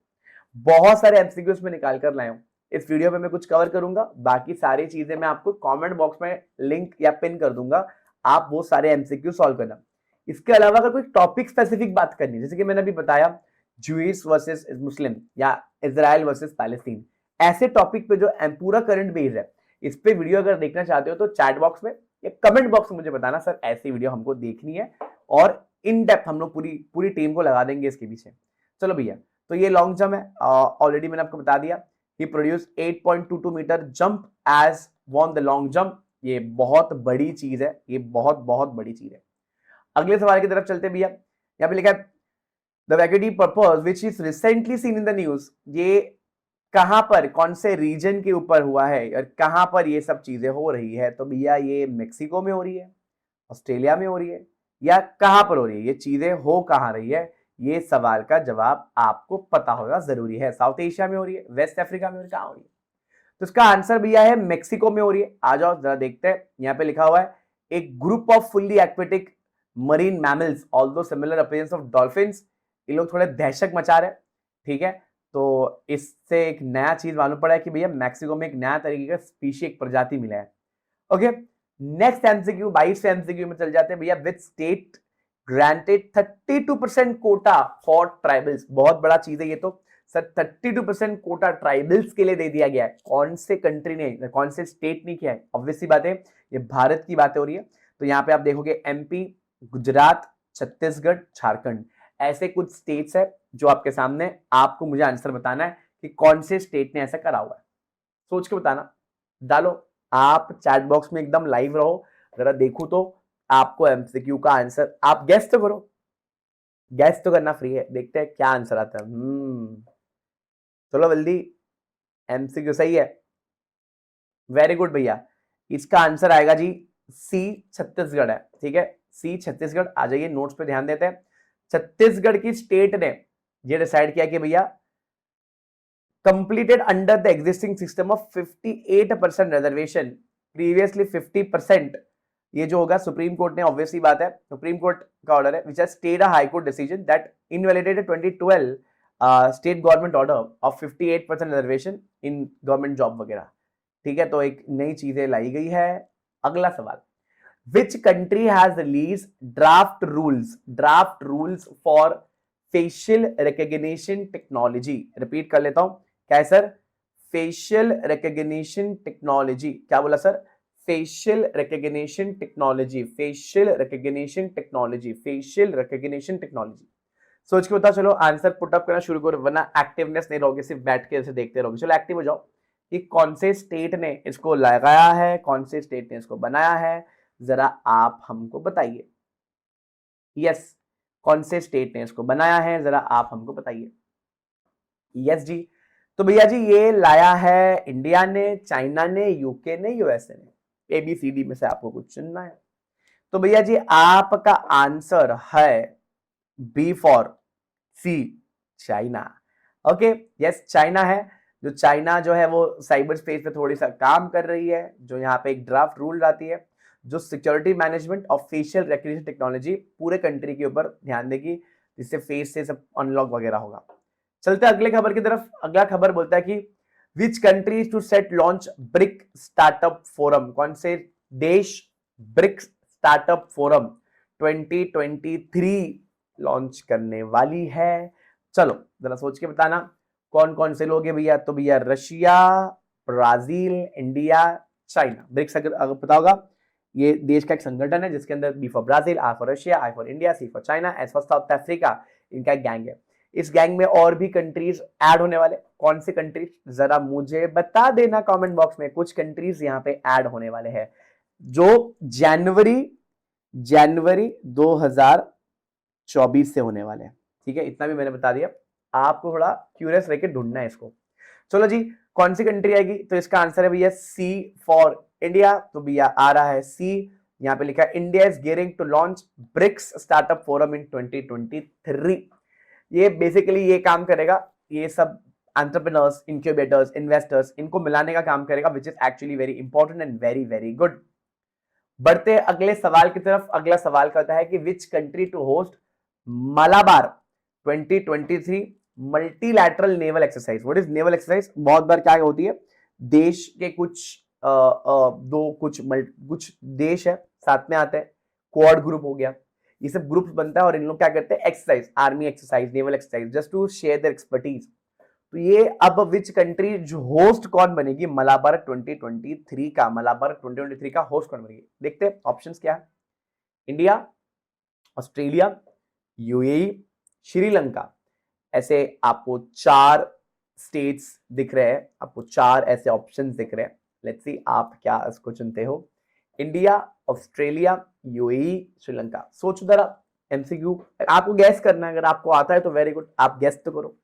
बहुत सारे एमसीक्यूज में निकाल कर लाया हूं, इस वीडियो में मैं कुछ कवर करूंगा, बाकी सारी चीजें मैं आपको कमेंट बॉक्स में लिंक या पिन कर दूंगा, आप वो सारे एमसीक्यू सॉल्व करना। इसके अलावा अगर कोई टॉपिक स्पेसिफिक बात करनी, जैसे कि मैंने अभी बताया ज्यूइश वर्सेस मुस्लिम या इजराइल वर्सेस पैलेस्टीन, ऐसे टॉपिक पे जो पूरा करंट बेस है, इस पे वीडियो अगर देखना चाहते हो तो चैट बॉक्स में या कमेंट बॉक्स में मुझे बताना, सर ऐसी वीडियो हमको देखनी है, और इन डेप्थ हम लोग पूरी टीम को लगा देंगे इसके पीछे। चलो भैया, तो ये लॉन्ग जंप है, ऑलरेडी मैंने आपको बता दिया, he produce 8.22 metre jump as won the long jump, ये बहुत बड़ी चीज है, ये बहुत बड़ी चीज है। अगले सवाल की तरफ चलते भैया, यहाँ पे लिखा है the vaquita porpoise which is recently seen in the news, ये कहां पर, कौन से रीजन के ऊपर हुआ है और कहां पर ये सब चीजें हो रही है, तो भैया ये मेक्सिको में हो रही है, ऑस्ट्रेलिया में हो रही है, या कहां पर हो रही है, ये चीजें हो कहां रही है, ये सवाल का जवाब आपको पता होगा जरूरी है। साउथ एशिया में हो रही है, वेस्ट अफ्रीका में हो रही है, कहां हो रही है, तो इसका आंसर भैया है मेक्सिको में हो रही है। आ जाओ जरा देखते हैं, यहाँ पे लिखा हुआ है एक group off fully aquatic marine mammals although similar appearance of dolphins, ये लोग थोड़े दहशत मचा रहे हैं, ठीक है, तो इससे एक नया चीज मालूम पड़ा है कि भैया मैक्सिको में एक नया तरीके का स्पीशी, एक प्रजाति मिला है। ओके, नेक्स्ट एमसीक्यू 22 एमसीक्यू में चल जाते हैं भैया, which state granted 32% Kota for tribals, बहुत बड़ा चीज है ये तो सर, 32% कोटा ट्राइबल्स के लिए दे दिया गया है, कौन से कंट्री ने, कौन से स्टेट ने किया है, ऑब्वियसली बात है ये भारत की बातें हो रही है, तो यहाँ पे आप देखोगे एमपी, गुजरात, छत्तीसगढ़, झारखंड, ऐसे कुछ स्टेट्स है जो आपके सामने, आपको मुझे आंसर बताना है कि कौन से स्टेट ने ऐसा करा हुआ है, सोच के बताना, डालो आप चैट बॉक्स में, एकदम लाइव रहो, जरा देखो तो आपको एमसीक्यू का आंसर, आप गेस तो करो, गेस तो करना फ्री है, देखते हैं क्या आंसर आता है। चलो जल्दी, एमसीक्यू सही है, वेरी गुड भैया, इसका आंसर आएगा जी सी छत्तीसगढ़ है, ठीक है, सी छत्तीसगढ़, आ जाइए नोट्स पे ध्यान देते हैं। छत्तीसगढ़ की स्टेट ने ये डिसाइड किया कि भैया completed under the existing system of 58% reservation, previously 50%, ये जो होगा सुप्रीम कोर्ट ने, ऑब्वियसली बात है सुप्रीम कोर्ट का ऑर्डर है, which has stayed a high court decision that invalidated 2012 state government order of 58% reservation in government job वगैरह, ठीक है, तो एक नई चीजें लाई गई है। अगला सवाल, which country has released draft rules for facial recognition technology, repeat कर लेता हूं, क्या है सर, फेशियल रिकॉग्निशन टेक्नोलॉजी, क्या बोला sir, facial recognition technology, facial recognition technology, facial recognition technology, सोच के बता, चलो आंसर पुट अप करना शुरू करो, वरना एक्टिवनेस नहीं रहोगे, सिर्फ बैठ के ऐसे देखते रहोगे, चलो एक्टिव हो जाओ, कि कौन से स्टेट ने इसको लगाया है, कौन से स्टेट ने इसको बनाया है, जरा आप हमको बताइए। यस, कौन से स्टेट ने इसको बनाया है, जरा आप हमको बताइए। यस जी, तो भैया जी ये लाया है इंडिया ने, चाइना ने, यूके ने, यूएसए ने, एबीसीडी में से आपको कुछ चुनना है, तो भैया जी आपका आंसर है B for C, China. Okay, yes China है। जो चाइना जो है वो साइबर स्पेस पे थोड़ी सा काम कर रही है, जो यहाँ पे एक ड्राफ्ट रूल लाती है जो सिक्योरिटी मैनेजमेंट और फेशियल रिकग्निशन टेक्नोलॉजी पूरे कंट्री के ऊपर ध्यान देगी, जिससे फेस से सब अनलॉक वगैरह होगा। चलते अगले खबर की तरफ। अगला खबर बोलता है कि which countries to set launch BRIC startup forum, कौन से देश ब्रिक स्टार्टअप फोरम 2023 लॉन्च करने वाली है। चलो जरा सोच के बताना कौन कौन से लोग हैं भैया। तो भैया Russia, Brazil, India, China. BRICS अगर पता होगा, ये देश का एक संगठन है जिसके अंदर B for Brazil, R for Russia, I for India, C for China, S for South Africa, इनका एक गैंग है। इस गैंग में और भी कंट्रीज ऐड होने वाले। कौन सी कंट्रीज जरा मुझे बता देना कमेंट बॉक्स में। कुछ कंट्रीज यहाँ पे ऐड होने वाले हैं जो जनवरी 2024 से होने वाले हैं। ठीक है, इतना भी मैंने बता दिया। आपको थोड़ा क्यूरियस रह के ढूंढना है इसको। चलो जी, कौन सी कंट्री आएगी? तो इसका आंसर है भैया सी फॉर इंडिया। तो भैया आ रहा है सी, यहां पे लिखा है India is gearing to launch BRICS startup forum in 2023। ये बेसिकली ये काम करेगा, ये सब एंटरप्रेन्योर्स, इंक्यूबेटर्स, इन्वेस्टर्स, इनको मिलाने का काम करेगा, which is actually very important and very very good. बढ़ते अगले सवाल की तरफ। अगला सवाल कहता है कि which country to host Malabar 2023 multilateral naval exercise. What is naval exercise? बहुत बार क्या होती है, देश के कुछ कुछ देश है साथ में आते हैं, क्वाड ग्रुप हो गया, ये सब ग्रुप्स बनता है और इन लोग क्या करते हैं, exercise, army exercise, naval exercise, just to share their expertise. तो ये अब विच कंट्री जो होस्ट कौन बनेगी मलाबार 2023 का, मलाबार 2023 का होस्ट कौन बनेगी? देखते हैं ऑप्शंस क्या है। India, Australia, UAE, Sri Lanka. ऐसे आपको 4 स्टेट्स दिख रहे हैं, आपको 4 ऐसे ऑप्शंस दिख रहे हैं। लेट्स सी आप क्या इसको चुनते हो। India, Australia, UAE, Sri Lanka. सोचो जरा, एमसीक्यू आपको गैस करना है, अगर आपको आता है तो वेरी गुड, आप गैस तो करो।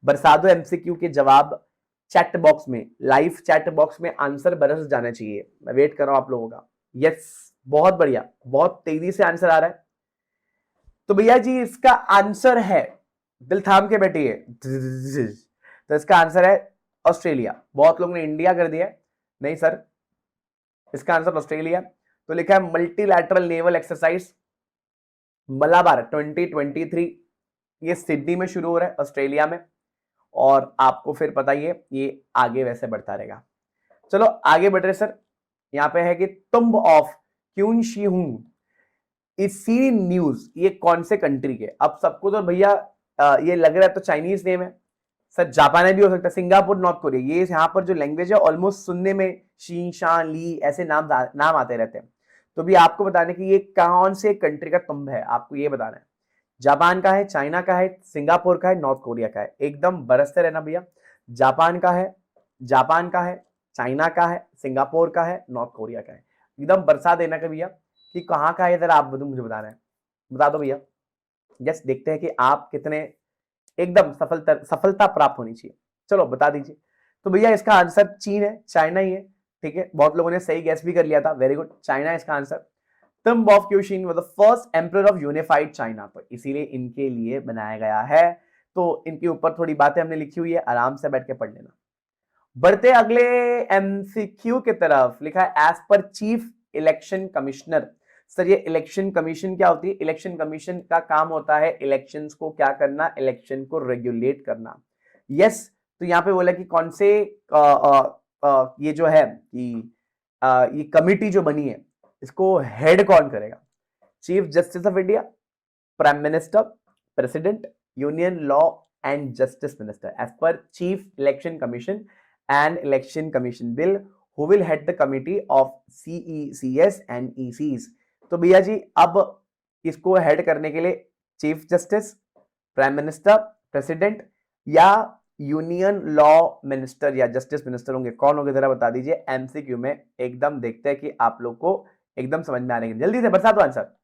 बरसा दो एमसीक्यू के जवाब चैट बॉक्स में, लाइव चैट बॉक्स में आंसर बरस जाना चाहिए। मैं वेट कर रहा हूं आप लोगों का। यस, बहुत बढ़िया, बहुत तेजी से आंसर आ रहा है। तो भैया जी इसका आंसर है, दिल थाम के बैठिए, तो इसका आंसर है ऑस्ट्रेलिया। बहुत लोगों ने इंडिया कर दिया, नहीं सर, इसका आंसर ऑस्ट्रेलिया। तो लिखा है मल्टीलैटरल नेवल एक्सरसाइज मलाबार 2023। ये सिडनी में शुरू हो रहा है, ऑस्ट्रेलिया में, और आपको फिर पता ही है ये आगे वैसे बढ़ता रहेगा। चलो आगे बढ़ रहे सर। यहां पे है कि टुम्ब ऑफ क्यून शी हुंग इस सी न्यूज, ये कौन से कंट्री के? अब सबको तो भैया ये लग रहा है तो चाइनीज नेम है सर, जापानी भी हो सकता है, सिंगापुर, नॉर्थ कोरिया। ये यहाँ पर जो लैंग्वेज है ऑलमोस्ट सुनने में शी, शान, ली ऐसे नाम आते रहते हैं। तो भी आपको बताने कि ये कौन से कंट्री का तुंब है, आपको ये बताना है। जापान का है, चाइना का है, सिंगापुर का है, नॉर्थ कोरिया का है। एकदम बरसते रहना भैया। जापान का है, चाइना का है, सिंगापुर का है, नॉर्थ कोरिया का है। एकदम बरसा देना का भैया कि कहाँ का है, जरा आप मुझे बताना है, बता दो भैया। जस्ट देखते हैं कि आप कितने एकदम सफलता प्राप्त होनी चाहिए। चलो बता दीजिए। तो भैया इसका आंसर चीन है, चाइना ही है। ठीक है, बहुत लोगों ने सही गैस भी कर लिया था, वेरी गुड, चाइना है इसका आंसर। तुम ऑफ क्यूशिन was the first emperor of unified China, तो इसीलिए इनके लिए बनाया गया है। तो इनके ऊपर थोड़ी बातें हमने लिखी हुई है, आराम से बैठ के पढ़ लेना। बढ़ते अगले एमसीक्यू की तरफ। लिखा है as per chief election commissioner. Sir ये इलेक्शन कमीशन क्या होती है? इलेक्शन कमीशन का काम होता है इलेक्शंस को क्या करना, इलेक्शन को रेगुलेट करना। यस, तो यहां पे बोला कि कौन से ये जो है कि ये कमिटी जो बनी है इसको हेड कौन करेगा? Chief justice of India, prime minister, president, union law and justice minister. As per chief election commission and election commission bill, who will head the committee of CECs and ECs। तो भैया जी अब इसको head करने के लिए chief justice, prime minister, president या union law minister या justice minister होंगे। कौन होंगे जरा बता दीजिए एमसीक्यू में। एकदम देखते हैं कि आप लोग को एकदम समझ में आने, जल्दी से बता दो आंसर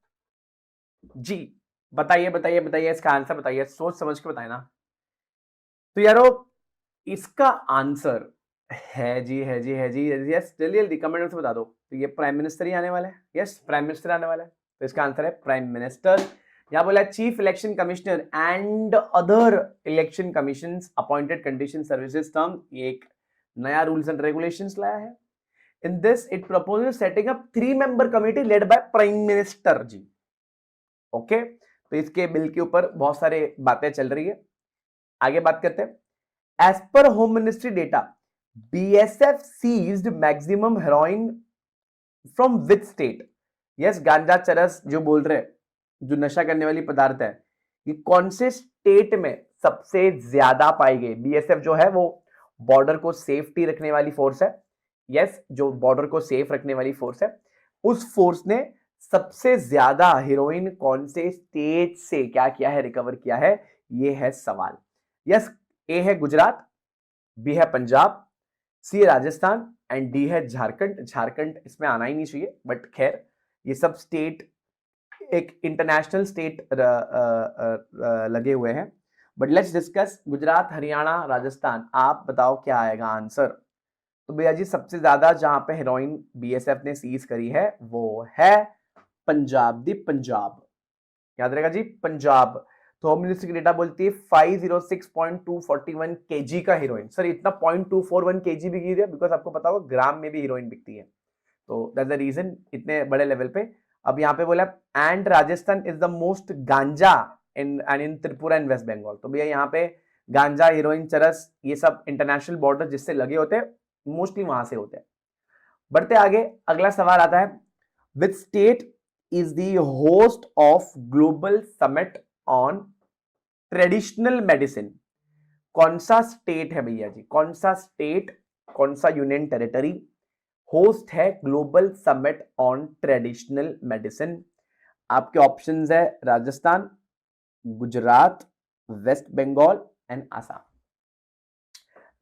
जी। बताइए बताइए बताइए, इसका आंसर बताइए, सोच समझ के बताए ना। तो यारो इसका आंसर है जी, है जी, है जी, यस, जल्दी जल्दी कमेंट में बता दो। तो ये प्राइम मिनिस्टर ही आने वाला है। यस, प्राइम मिनिस्टर आने वाला है। तो इसका आंसर है प्राइम मिनिस्टर। यहां बोला chief election commissioner and other election commission appointed condition services term, ये एक नया रूल्स एंड रेगुलेशंस लाया है। In this it proposes setting up 3-member committee led by prime minister ji. Okay, तो इसके बिल के ऊपर बहुत सारे बातें चल रही है। आगे बात करते हैं। As per home ministry data, BSF seized maximum heroin from which state? Yes, गांजा चरस जो बोल रहे हैं, जो नशा करने वाली पदार्थ है, ये कौन से स्टेट में सबसे ज्यादा पाई गई? बीएसएफ जो है वो बॉर्डर को सेफ्टी रखने वाली फोर्स है। यस, जो बॉर्डर को सेफ रखने वाली फोर्स है, उस फोर्स ने सबसे ज्यादा हीरोइन कौन से स्टेट से क्या किया है, रिकवर किया है? ये है सवाल। यस, ए है गुजरात, बी है पंजाब, सी है राजस्थान एंड डी है झारखंड। झारखंड इसमें आना ही नहीं चाहिए, बट खैर ये सब स्टेट एक इंटरनेशनल स्टेट लगे हुए हैं। But let's discuss Gujarat, Haryana, Rajasthan. आप बताओ क्या आएगा आंसर? तो भैया जी सबसे ज्यादा जहां पे हेरोइन बीएसएफ ने सीज करी है वो है पंजाब, दी पंजाब। याद रहेगा जी, पंजाब। तो होम मिनिस्ट्री की डेटा बोलती है 506.241 केजी का हीरोइन। सर इतना 0.241 केजी भी गिर है, बिकॉज आपको पता होगा ग्राम में भी हीरोइन बिकती है, तो दैट्स द रीजन इतने बड़े लेवल पे। अब यहाँ पे बोला and Rajasthan is the most गांजा इन त्रिपुरा एंड वेस्ट बंगाल। तो भैया यहाँ पे गांजा, हीरोइन, चरस, ये सब इंटरनेशनल बॉर्डर जिससे लगे होते हैं, मोस्टली वहां से होते हैं। बढ़ते आगे, अगला सवाल आता है, which state is the host of global summit on traditional medicine? कौन सा स्टेट है भैया जी, कौन सा स्टेट, कौन सा यूनियन टेरिटरी होस्ट है global summit on traditional medicine? आपके ऑप्शंस है राजस्थान, गुजरात, वेस्ट बंगाल एंड आसाम।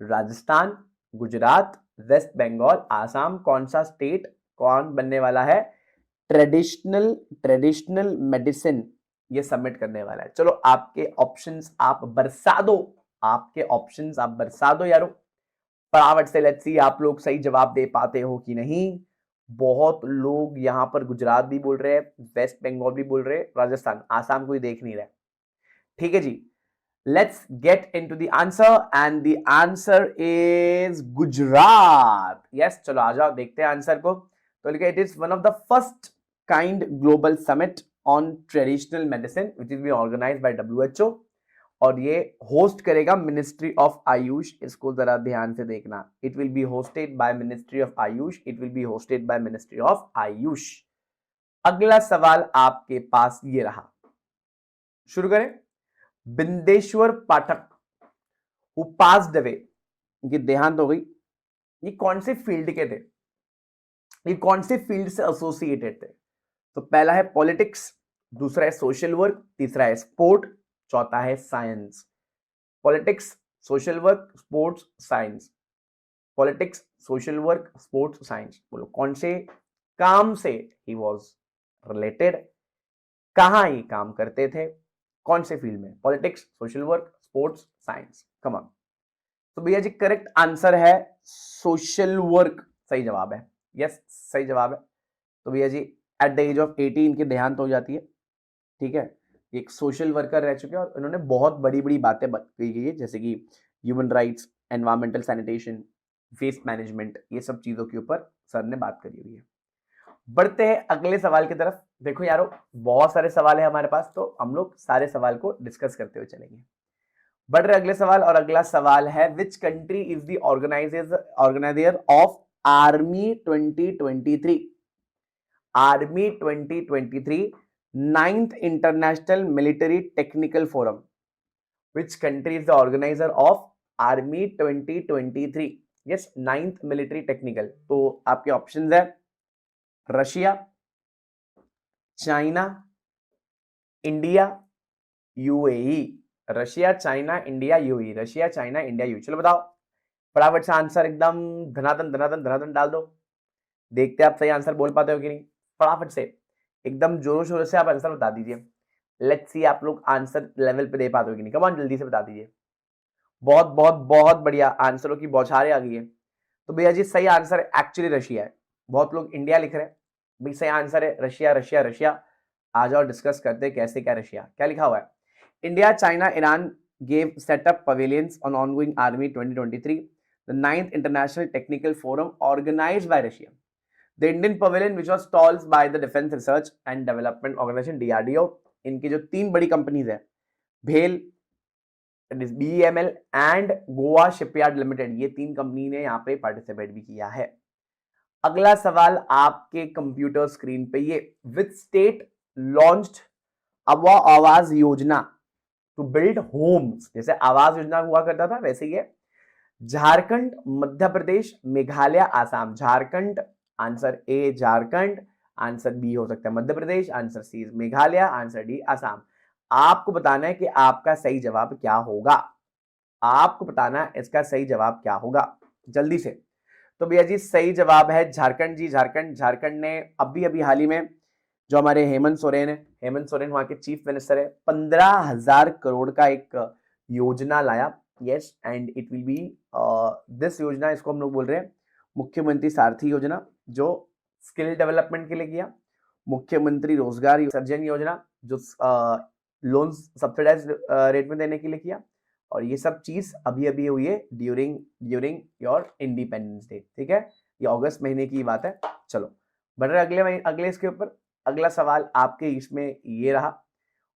राजस्थान, गुजरात, वेस्ट बंगाल, आसाम, कौन सा स्टेट, कौन बनने वाला है ट्रेडिशनल मेडिसिन ये सबमिट करने वाला है? चलो आपके ऑप्शंस आप बरसा दो, आपके ऑप्शंस आप बरसा दो यारो फटाफट से। लेट्स सी आप लोग सही जवाब दे पाते हो कि नहीं। बहुत लोग यहां पर गुजरात भी बोल रहे हैं, वेस्ट बंगाल भी बोल रहे हैं, राजस्थान, आसाम कोई देख नहीं रहा। ठीक है जी, let's get into the answer and the answer is Gujarat. Yes, चलो आ जाओ देखते हैं आंसर को। तो लिखा it is one of the first kind global summit on traditional medicine which is be organised by WHO, और ये होस्ट करेगा मिनिस्ट्री ऑफ आयुष। इसको जरा ध्यान से देखना, it will be hosted by ministry of Ayush, it will be hosted by ministry of Ayush. अगला सवाल आपके पास ये रहा, शुरू करें। बिंदेश्वर पाठक हु पास्ड अवे, इनकी देहांत हो गई, ये कौन से फील्ड के थे, ये कौन से फील्ड से एसोसिएटेड थे? तो पहला है पॉलिटिक्स, दूसरा है सोशल वर्क, तीसरा है स्पोर्ट, चौथा है science. Politics, social work, sports, science. Politics, social work, sports, science. बोलो कौन से काम से ही वॉज रिलेटेड, कहां ये काम करते थे, कौन से फील्ड में? Politics, social work, sports, science. Come on. तो भैया जी करेक्ट आंसर है सोशल वर्क, सही जवाब है। यस, सही जवाब है। तो भैया जी एट द एज ऑफ 80 इनकी देहांत हो जाती है। ठीक है, एक सोशल वर्कर रह चुके हैं और इन्होंने बहुत बड़ी बड़ी बातें कही गई है, जैसे कि human rights, environmental sanitation, waste management, ये सब चीजों के ऊपर सर ने बात करी हुई है। बढ़ते हैं अगले सवाल की तरफ। देखो यारो बहुत सारे सवाल है हमारे पास, तो हम लोग सारे सवाल को डिस्कस करते हुए चलेंगे। बढ़ रहे अगले सवाल, और अगला सवाल है which country is the organiser of army 2023? Army 2023 9th international military technical forum. Which country is the organiser of army 2023? Yes, 9th military technical. तो आपके ऑप्शंस है Russia, China, India, UAE. Russia, China, India, UAE. Russia, China, India, UAE. चलो बताओ फटाफट से answer एकदम धनाधन धनाधन धनाधन डाल दो। देखते हैं आप सही आंसर बोल पाते हो कि नहीं। फटाफट से एकदम जोरों शोरों से आप आंसर बता दीजिए। लेट्स सी आप लोग आंसर लेवल पे दे पाते हो कि नहीं। कम ऑन, जल्दी से बता दीजिए। बहुत बहुत बहुत बढ़िया, आंसरों की बौछारें आ गई है। तो भैया जी सही आंसर एक्चुअली रशिया है। बहुत लोग इंडिया लिख रहे हैं, भाई सही आंसर है रशिया, रशिया, रशिया। आ जाओ डिस्कस करते हैं कैसे क्या रशिया। क्या लिखा हुआ है? India, China, Iran gave set up pavilions on ongoing Army 2023, the 9th International Technical Forum organized by Russia. The Indian Pavilion, which was stalled by the Defense Research and Development Organization (DRDO), इनकी जो 3 बड़ी companies है, भेल, BEML and Goa shipyard limited, ये 3 company ने यहाँ पे participate भी किया है। अगला सवाल आपके कंप्यूटर स्क्रीन पे, ये which state launched Awas Yojana to build Holmes? जैसे आवास योजना हुआ करता था वैसे ही है। Jharkhand, Madhya Pradesh, Meghalaya, Assam. Jharkhand answer A, Jharkhand answer B हो सकता है Madhya Pradesh, answer C Meghalaya, answer D Assam. आपको बताना है कि आपका सही जवाब क्या होगा। आपको बताना है इसका सही जवाब क्या होगा जल्दी से। तो भैया जी सही जवाब है झारखंड जी, झारखंड। झारखंड ने अभी अभी हाल ही में जो हमारे हेमंत सोरेन है, हेमंत सोरेन वहां के चीफ मिनिस्टर है, 15,000 करोड़ का एक योजना लाया। Yes, and it will be this योजना, इसको हम लोग बोल रहे हैं मुख्यमंत्री सारथी योजना, जो स्किल डेवलपमेंट के लिए किया। मुख्यमंत्री रोजगार सृजन योजना, जो लोन सब्सिडाइज रेट में देने के लिए किया। और ये सब चीज अभी अभी हुई है ड्यूरिंग योर इंडिपेंडेंस डे। ठीक है, ये अगस्त महीने की बात है। चलो बढ़ रहे अगले इसके ऊपर। अगला सवाल आपके इसमें ये रहा,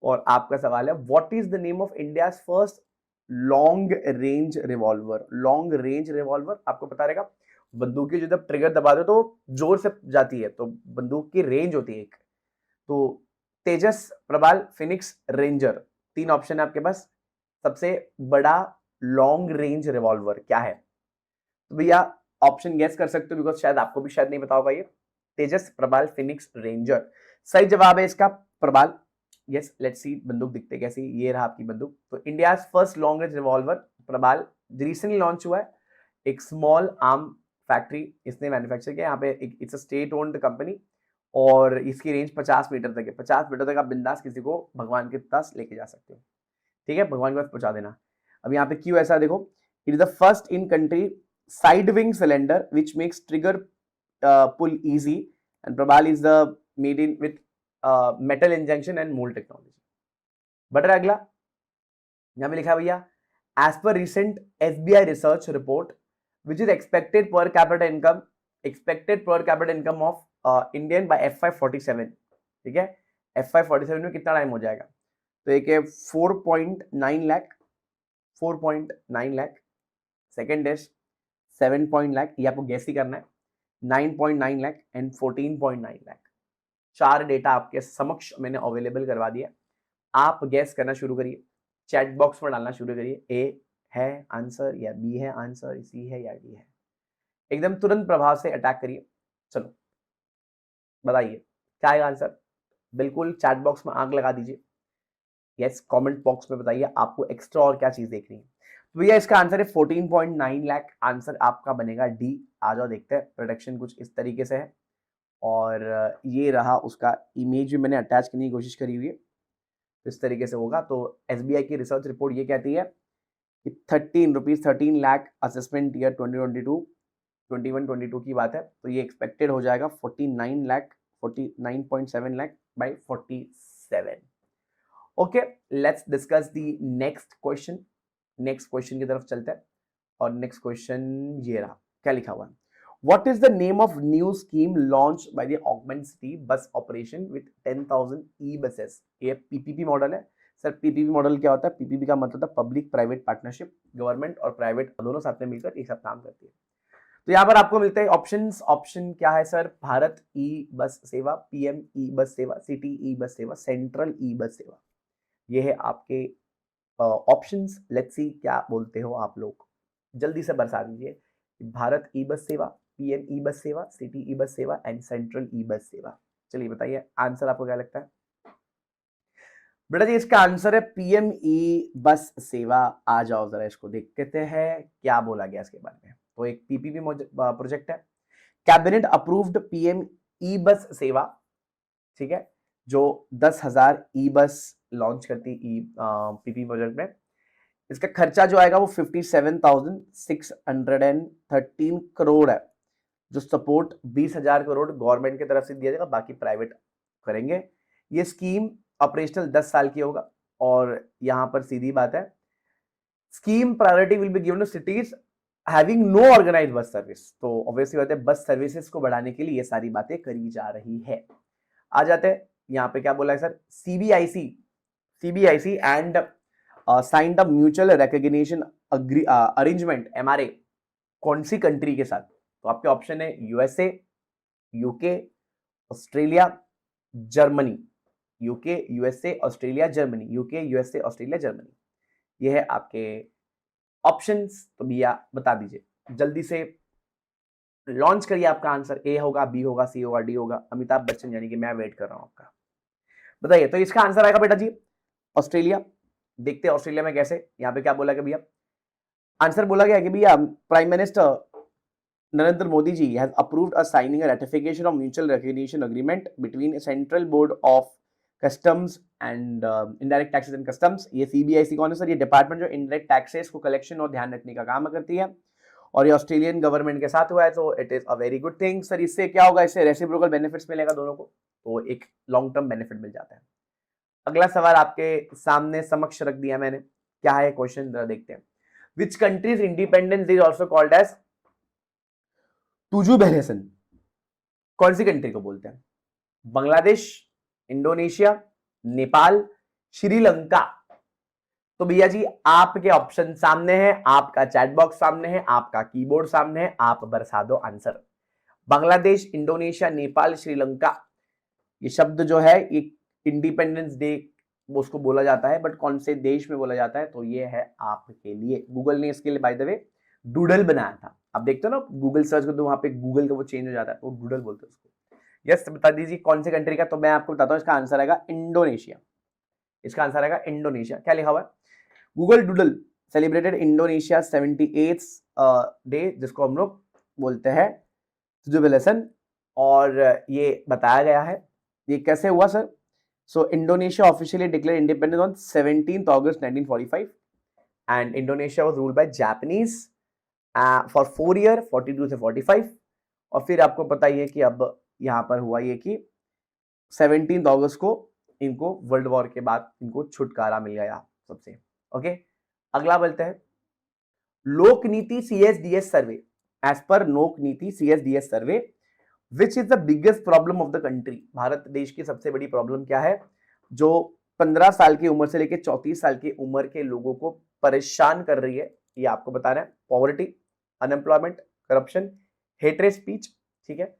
और आपका सवाल है what is the name of India first long range revolver? Long range revolver आपको पता रहेगा, बंदूक की जब ट्रिगर दबा दो तो जोर से जाती है, तो बंदूक की रेंज होती है एक। तो तेजस, प्रबाल, फिनिक्स, रेंजर, 3 ऑप्शन है आपके पास। सबसे बड़ा लॉन्ग रेंज रिवॉल्वर क्या है? तो भैया ऑप्शन गेस कर सकते हो, बिकॉज शायद आपको भी शायद नहीं पता होगा ये। तेजस, प्रबाल, फिनिक्स, रेंजर। सही जवाब है इसका प्रबाल। यस, लेट्स सी बंदूक दिखते कैसी। ये रहा आपकी बंदूक। तो India first long range revolver Prabal recently launch हुआ है। एक स्मॉल आर्म फैक्ट्री इसने मैन्युफैक्चर किया। यहाँ पे it's a state owned company, और इसकी रेंज 50 मीटर तक है। 50 मीटर तक आप बिंदास किसी को भगवान के पास लेके जा सकते हो। ठीक है, भगवान के पास पहुंचा देना। अब यहाँ पे क्यों ऐसा देखो, it is the first in country side wing cylinder which makes trigger pull easy, and Prabal is the made in with metal injection and mould technology. बढ़ रहा अगला, यहां पे लिखा है भैया as per recent SBI research report which is expected per capita income of Indian by FY47। ठीक है, FY47 में कितना टाइम हो जाएगा? तो एक है 4.9 लाख, 4.9 लाख। सेकेंड है 7 लाख, ये आपको गैस ही करना है। 9.9 लाख एंड 14.9 लाख। 4 डेटा आपके समक्ष मैंने अवेलेबल करवा दिया। आप गैस करना शुरू करिए, चैट बॉक्स में डालना शुरू करिए। ए है आंसर, या बी है आंसर, सी है या डी है। एकदम तुरंत प्रभाव से अटैक करिए। चलो बताइए क्या है आंसर। बिल्कुल चैट बॉक्स में आग लगा दीजिए। यस, कमेंट बॉक्स में बताइए आपको एक्स्ट्रा और क्या चीज देखनी है। तो भैया इसका आंसर है 14.9 लाख। आंसर आपका बनेगा डी। आ जाओ देखते हैं। प्रोडक्शन कुछ इस तरीके से है, और ये रहा उसका इमेज भी मैंने अटैच करने की कोशिश करी हुई है। इस तरीके से होगा। तो SBI की रिसर्च रिपोर्ट ये कहती है कि 13 लाख असेसमेंट ईयर 2021-22 की बात है। तो ये एक्सपेक्टेड हो जाएगा 49.7 lakh by 47। Okay, let's discuss the next question. Next question की तरफ चलते हैं, और नेक्स्ट क्वेश्चन ये रहा। क्या लिखा हुआ है? What is the name of new scheme launched by the Augment City bus operation with 10,000 e-buses? ये PPP मॉडल है। सर PPP मॉडल क्या होता है? PPP का मतलब था पब्लिक प्राइवेट पार्टनरशिप। गवर्नमेंट और प्राइवेट दोनों साथ में मिलकर एक साथ काम करती है। तो यहाँ पर आपको मिलते हैं ऑप्शंस। ऑप्शन क्या है सर? भारत ई बस सेवा, PM ई बस सेवा, सिटी ई बस सेवा, सेंट्रल ई बस सेवा। ये है आपके ऑप्शंस। लेट्स सी क्या बोलते हो आप लोग, जल्दी से बरसा दीजिए। भारत ई बस सेवा, PM ई बस सेवा, सिटी ई बस सेवा एंड सेंट्रल ई बस सेवा। चलिए बताइए आंसर आपको क्या लगता है? बेटा जी इसका आंसर है PM ई बस सेवा। आ जाओ जरा इसको देखते हैं क्या बोला गया इसके बारे में। तो एक PPP प्रोजेक्ट है, कैबिनेट अप्रूव्ड PM ई बस सेवा। ठीक है, जो 10,000 ई बस लॉन्च करती PPP प्रोजेक्ट में। इसका खर्चा जो आएगा वो 57,613 करोड़ है, जो सपोर्ट 20,000 करोड़ गवर्नमेंट की तरफ से दिया जाएगा, बाकी प्राइवेट करेंगे। ये स्कीम ऑपरेशनल 10 साल की होगा और यहां पर सीधी बात है, scheme priority will be given to cities having no organised bus service. तो ऑब्वियसली बात है, बस सर्विसेज को बढ़ाने के लिए ये सारी बातें करी जा रही है। आ जाते हैं यहाँ पे क्या बोला है sir, CBIC and signed a mutual recognition arrangement MRA कौन सी कंट्री के साथ? तो आपके ऑप्शन है USA, UK, Australia, Germany. UK, USA, Australia, Germany. UK, USA, Australia, Germany, ये है आपके ऑप्शंस। तो भैया बता दीजिए जल्दी से, लॉन्च करिए आपका आंसर। ए होगा, बी होगा, सी होगा, डी होगा? अमिताभ बच्चन यानी कि मैं वेट कर रहा हूं आपका, बताइए। तो इसका आंसर आएगा बेटा जी ऑस्ट्रेलिया। देखते हैं ऑस्ट्रेलिया में कैसे। यहाँ पे क्या बोला गया भैया, आंसर बोला गया कि भैया prime minister Narendra Modi ji has approved a signing a ratification of mutual recognition agreement between Central Board of Customs and Indirect Taxes and Customs। ये CBIC कौन है सर? ये डिपार्टमेंट जो इनडायरेक्ट टैक्सेस को कलेक्शन और ध्यान रखने का काम करती है और ये ऑस्ट्रेलियन गवर्नमेंट के साथ हुआ है। तो it is a very good thing sir. इससे क्या होगा, इससे रेसिप्रोकल बेनिफिट्स मिलेगा दोनों को, तो एक लॉन्ग टर्म बेनिफिट मिल जाता है। अगला सवाल आपके सामने समक्ष रख दिया मैंने, क्या है क्वेश्चन जरा देखते हैं। Which countries independence is also called as jubilation? कौन सी कंट्री को बोलते हैं? बांग्लादेश, इंडोनेशिया, नेपाल, श्रीलंका। तो भैया जी आपके ऑप्शन सामने हैं, आपका चैट बॉक्स सामने है, आपका कीबोर्ड सामने है, आप बरसा दो आंसर। बांग्लादेश, इंडोनेशिया, नेपाल, श्रीलंका, ये शब्द जो है ये इंडिपेंडेंस डे उसको बोला जाता है, बट कौन से देश में बोला जाता है? तो ये है आपके लिए, गूगल ने इसके लिए बाय द वे डूडल बनाया था। आप देखते हो ना गूगल सर्च करते हो, वहां पे गूगल का वो चेंज हो जाता है, तो डूडल बोलते हैं उसको। यस बता दीजिए कौन सी कंट्री का? तो मैं आपको बताता हूँ, इसका आंसर आएगा इंडोनेशिया। इसका आंसर आएगा इंडोनेशिया। क्या लिखा हुआ है? Google doodle celebrated Indonesia 78th day, जिसको हम लोग बोलते हैं तुजुबेलेसन, और ये बताया गया है ये कैसे हुआ sir. So Indonesia officially declare independence on 17th August 1945 and Indonesia was ruled by Japanese for 4 year 42 से 45। और फिर आपको पता ही है कि अब यहां पर हुआ ये कि 17 अगस्त को इनको वर्ल्ड वॉर के बाद इनको छुटकारा मिल गया सबसे। ओके, अगला बोलते हैं लोक नीति CSDS सर्वे। एज पर लोक नीति CSDS survey, which is the biggest problem of the country? Bharat देश की सबसे बड़ी प्रॉब्लम क्या है जो 15 साल की उम्र से लेकर 34 साल की उम्र के लोगों को परेशान कर रही है? ये आपको बता रहे हैं, poverty, unemployment, corruption, hatred speech. ठीक है,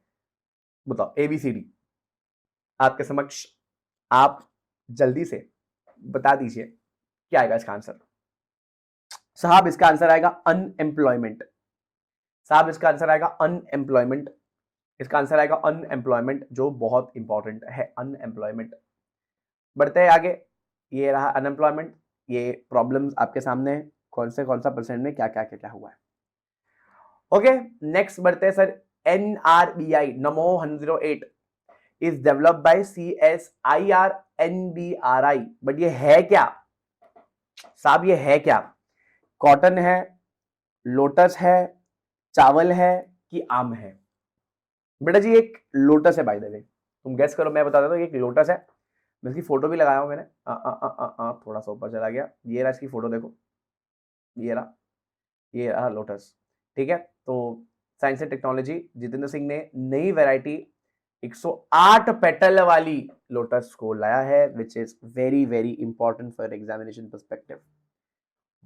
बताओ ABCD आपके समक्ष, आप जल्दी से बता दीजिए क्या आएगा इसका आंसर। साहब इसका आंसर आएगा अनएम्प्लॉयमेंट। साहब इसका आंसर आएगा अनएम्प्लॉयमेंट। इसका आंसर आएगा अनएम्प्लॉयमेंट, जो बहुत इंपॉर्टेंट है, अनएम्प्लॉयमेंट। बढ़ते हैं आगे, ये रहा अनएम्प्लॉयमेंट। ये प्रॉब्लम्स आपके सामने है, कौन सा परसेंट में क्या क्या क्या क्या हुआ है। ओके, नेक्स्ट बढ़ते हैं sir. NRBI NaMo 108 is developed by CSIR NBRI, but ये है क्या साहब? ये है क्या? कॉटन है, लोटस है, चावल है कि आम है? बेटा जी एक लोटस है बाय द वे, तुम गेस करो, मैं बता देता हूँ। एक लोटस है, मैं इसकी फोटो भी लगाया हूं मैंने। थोड़ा सा ऊपर चला गया, ये रहा इसकी फोटो देखो, ये रहा लोटस। ठीक है, तो science and technology Jitendra Singh ने नई वैरायटी 108 पेटल वाली लोटस को लाया है, which is very very important for examination perspective.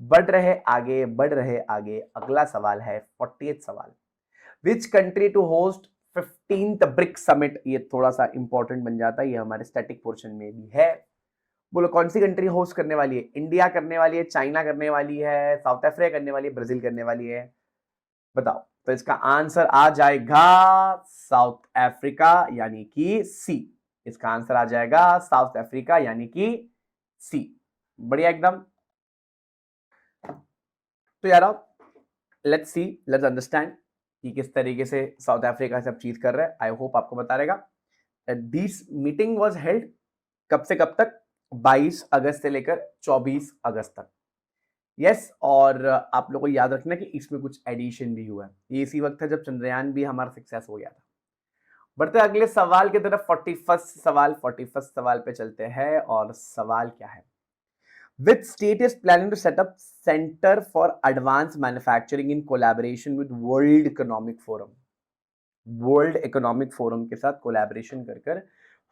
बढ़ रहे आगे, अगला सवाल है 40th सवाल। Which country to host 15th BRIC summit? ये थोड़ा सा इंपॉर्टेंट बन जाता है, ये हमारे स्टैटिक पोर्शन में भी है। बोलो कौन सी कंट्री होस्ट करने वाली है? इंडिया करने वाली है, चाइना करने वाली है, साउथ अफ्रीका करने वाली है, ब्राजील करने वाली है? बताओ। तो इसका आंसर आ जाएगा साउथ अफ्रीका यानी कि सी। इसका आंसर आ जाएगा साउथ अफ्रीका यानी कि सी। बढ़िया एकदम। तो यार लेट्स सी, लेट्स अंडरस्टैंड कि किस तरीके से साउथ अफ्रीका सब चीज कर रहा है। आई होप आपको बता रहेगा। दिस मीटिंग वाज हेल्ड कब से कब तक? 22 अगस्त से लेकर 24 अगस्त तक। यस, और आप लोगों को याद रखना कि इसमें कुछ एडिशन भी हुआ है। ये इसी वक्त है जब चंद्रयान भी हमारा सक्सेस हो गया था। बढ़ते हैं अगले सवाल की तरफ। 41 सवाल पे चलते हैं और सवाल क्या है? Which state is planning to set up Center for Advanced Manufacturing in collaboration with World Economic Forum? World economic forum के साथ कोलैबोरेशन कर कर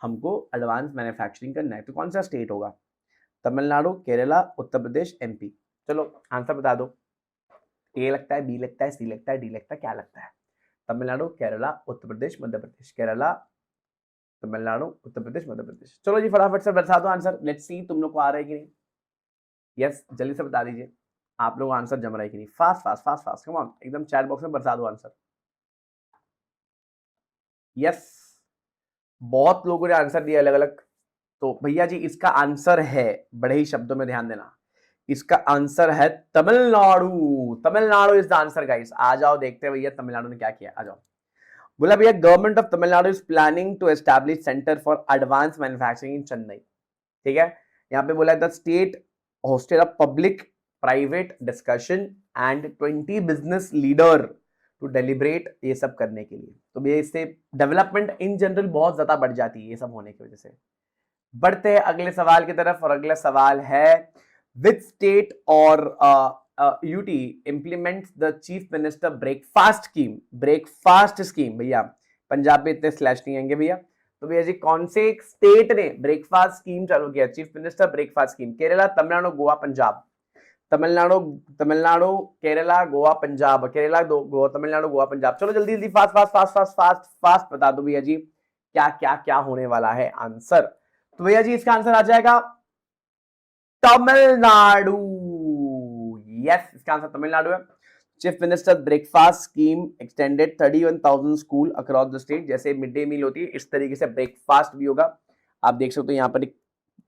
हमको एडवांस मैन्युफैक्चरिंग करना है। तो कौन सा स्टेट होगा? तमिलनाडु, केरला, उत्तर प्रदेश, एमपी। चलो आंसर बता दो। ए लगता है, बी लगता है, सी लगता है, डी लगता है, क्या लगता है? तमिलनाडु, केरला, उत्तर प्रदेश, मध्य प्रदेश। केरला, तमिलनाडु, उत्तर प्रदेश, मध्य प्रदेश। चलो जी फटाफट से बता दो आंसर। लेट्स सी तुम लोग को आ रहा है कि नहीं। यस जल्दी से बता दीजिए आप लोग आंसर जम रहा है कि नहीं। Fast fast fast fast, come on, एकदम चैट बॉक्स में बता दो आंसर। यस बहुत लोगों ने आंसर दिया अलग अलग। तो भैया जी इसका आंसर है, बड़े ही शब्दों में ध्यान देना, इसका आंसर है Tamil Nadu. Tamil Nadu is the answer guys. आ जाओ देखते हैं भैया तमिलनाडु ने क्या किया। आ जाओ। बोला भैया government of Tamil Nadu is planning to establish centre for advance manufacturing in Chennai. ठीक है, यहाँ पे बोला the state hosted a public private discussion and 20 business leader to deliberate ये सब करने के लिए। तो भैया इससे डेवलपमेंट इन जनरल बहुत ज्यादा बढ़ जाती है ये सब होने की वजह से। बढ़ते हैं अगले सवाल की तरफ और अगला सवाल है विच स्टेट और UT implements the chief minister breakfast scheme. Breakfast scheme भैया पंजाब में इतने स्लैश नहीं आएंगे भैया। तो भैया जी कौन से स्टेट ने ब्रेकफास्ट स्कीम चालू किया? Chief minister breakfast scheme. Kerala, Tamil Nadu, Goa, Punjab. Tamil Nadu, Tamil Nadu, Kerala, Goa, Punjab. Kerala, Goa, Tamil Nadu, Goa, Punjab. चलो जल्दी जल्दी fast fast fast fast fast fast बता दो भैया जी क्या क्या क्या होने वाला है आंसर। तो भैया जी इसका आंसर आ जाएगा तमिलनाडु। यस इसका आंसर तमिलनाडु है। Chief minister breakfast scheme extended 31,000 school across the state. जैसे मिड डे मील होती है इस तरीके से ब्रेकफास्ट भी होगा। आप देख सकते हो यहाँ पर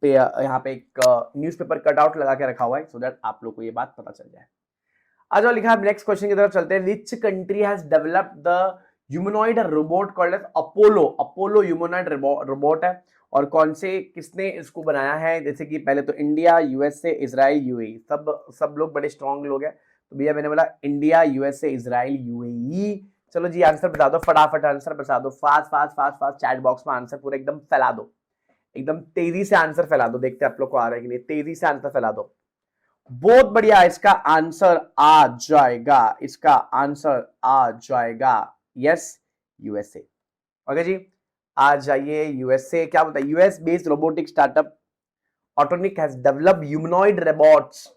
यहाँ पे एक न्यूज़पेपर कटआउट लगा के रखा हुआ है सो दैट आप लोग को ये बात पता चल जाए। आ जाओ लिखा है नेक्स्ट क्वेश्चन की तरफ चलते हैं। Which country has developed the humanoid robot called as Apollo. Apollo humanoid robot है और कौन से किसने इसको बनाया है? जैसे कि पहले तो इंडिया, यूएसए, इजराइल, यूएई। सब लोग बड़े स्ट्रॉन्ग लोग हैं। तो भैया मैंने बोला इंडिया, यूएसए, इजराइल, यूएई। चलो जी आंसर बता दो फटाफट, आंसर बता दो fast fast fast fast. Chat box में आंसर पूरा एकदम फैला दो, एकदम तेजी से आंसर फैला दो। देखते हैं आप लोग को आ रहा है कि नहीं। तेजी से आंसर फैला दो। बहुत बढ़िया, इसका आंसर आ जाएगा, इसका आंसर आ जाएगा यस यूएसए। ओके जी आ जाइए यूएसए। क्या बताइए? US based robotic startup Apptronik has developed humanoid robots.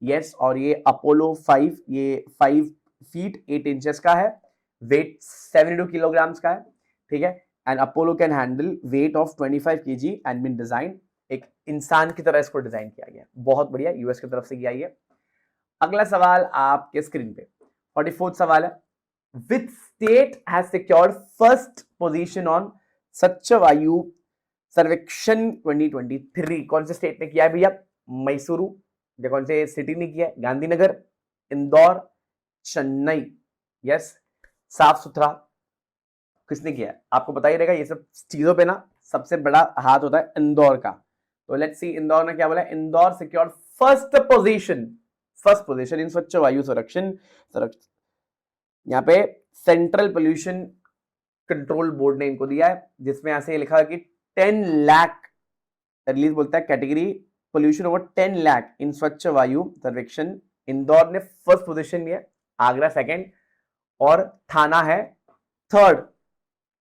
Yes और ये अपोलो 5 ये 5 फीट 8 इंचेस का है, वेट 72 किलोग्राम्स का है। ठीक है and Apollo can handle weight of 25 kg and been design एक इंसान की तरह इसको डिजाइन किया गया। बहुत बढ़िया, यूएस की तरफ से किया है। अगला सवाल आपके स्क्रीन पे 44 सवाल है। Which state has secured first position on स्वच्छ वायु सर्वेक्षण 2023? कौन से स्टेट ने किया है भैया? मैसूरू। कौन से सिटी ने किया है? गांधीनगर, इंदौर, चेन्नई। यस साफ सुथरा किसने किया है? आपको पता ही रहेगा ये सब चीजों पे ना सबसे बड़ा हाथ होता है इंदौर का। तो लेट्स सी इंदौर ने क्या बोला। Indore secured first position in स्वच्छ वायु संरक्षण। यहाँ पे सेंट्रल पोल्यूशन कंट्रोल बोर्ड ने इनको दिया है, जिसमें ऐसे लिखा है कि 10 लाख रिलीज बोलता है कैटेगरी पोल्यूशन ओवर 10 लाख इन स्वच्छ वायु सर्वेक्षण। इंदौर ने फर्स्ट पोजीशन लिया, आगरा सेकंड और थाना है थर्ड।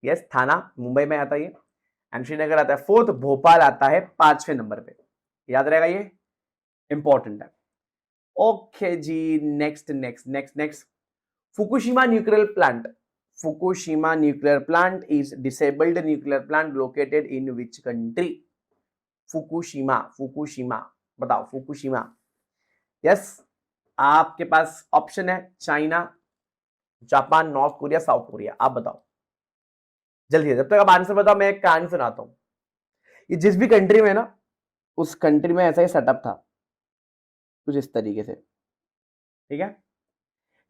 यस थाना मुंबई में आता है ये एंड श्रीनगर आता है फोर्थ, भोपाल आता है 5वें नंबर पे। याद रहेगा ये इंपॉर्टेंट है। ओके जी next next next next Fukushima nuclear plant. Fukushima nuclear plant is disabled nuclear plant located in which country? Fukushima Fukushima बताओ फुकुशिमा। यस आपके पास ऑप्शन है China, Japan, North Korea, South Korea. आप बताओ जल्दी। जब तक आप आंसर बताओ मैं एक कहानी सुनाता हूं। ये जिस भी कंट्री में ना उस कंट्री में ऐसा ही सेटअप था कुछ इस तरीके से। ठीक है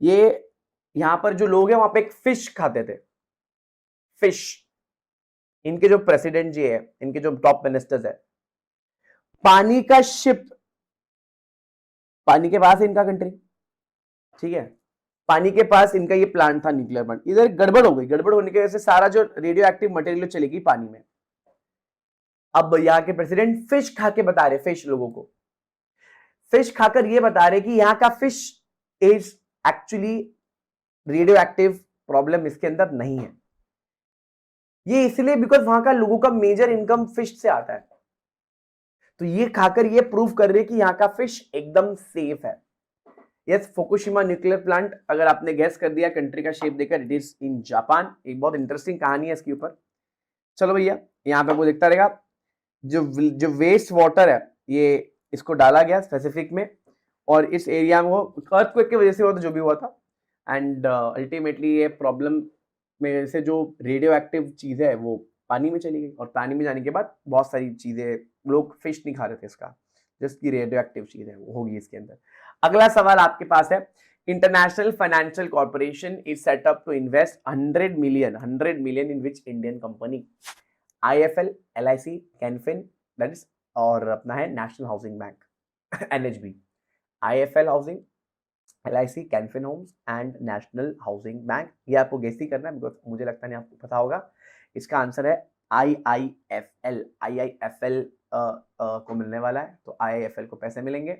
ये यहां पर जो लोग हैं वहां पे एक फिश खाते थे। फिश इनके जो प्रेसिडेंट जी है, इनके जो टॉप मिनिस्टर्स है, पानी का शिप, पानी के पास है इनका कंट्री। ठीक है पानी के पास इनका ये प्लांट था, न्यूक्लियर प्लांट, इधर गड़बड़ हो गई, गड़बड़ होने की वजह से सारा जो रेडियो एक्टिव मटेरियल चली गई पानी में। अब यहाँ के प्रेसिडेंट फिश खा के बता रहे, फिश लोगों को फिश खाकर ये बता रहे कि यहाँ का fish is actually radio active problem इसके अंदर नहीं है। ये इसलिए बिकॉज वहां का लोगों का मेजर इनकम फिश से आता है। तो ये खाकर ये प्रूव कर रहे कि यहाँ का फिश एकदम सेफ है। यस, फुकुशिमा न्यूक्लियर प्लांट, अगर आपने गैस कर दिया कंट्री का शेप देकर, इट इज इन जापान। एक बहुत इंटरेस्टिंग कहानी है इसके ऊपर। चलो भैया, यहाँ पे वो देखता रहेगा। जो वेस्ट वाटर है ये इसको डाला गया स्पेसिफिक में, और इस एरिया में वो अर्थक्वेक की वजह से हुआ था जो भी हुआ था, एंड अल्टीमेटली ये प्रॉब्लम में से जो रेडियो एक्टिव चीज है वो पानी में चली गई, और पानी में जाने के बाद बहुत सारी चीजें, लोग फिश नहीं खा रहे थे इसका, जिसकी रेडियो एक्टिव चीज है वो होगी इसके अंदर। अगला सवाल आपके पास है, international financial corporation is set up to invest 100 million in which Indian company? IIFL, LIC, Canfin, that is, और अपना है national housing bank NHB। IIFL housing, LIC, Canfin homes and national housing bank. ये आपको गेस ही करना है, बिकॉज मुझे लगता नहीं आपको पता होगा। इसका आंसर है IIFL। IIFL को मिलने वाला है, तो IIFL को पैसे मिलेंगे।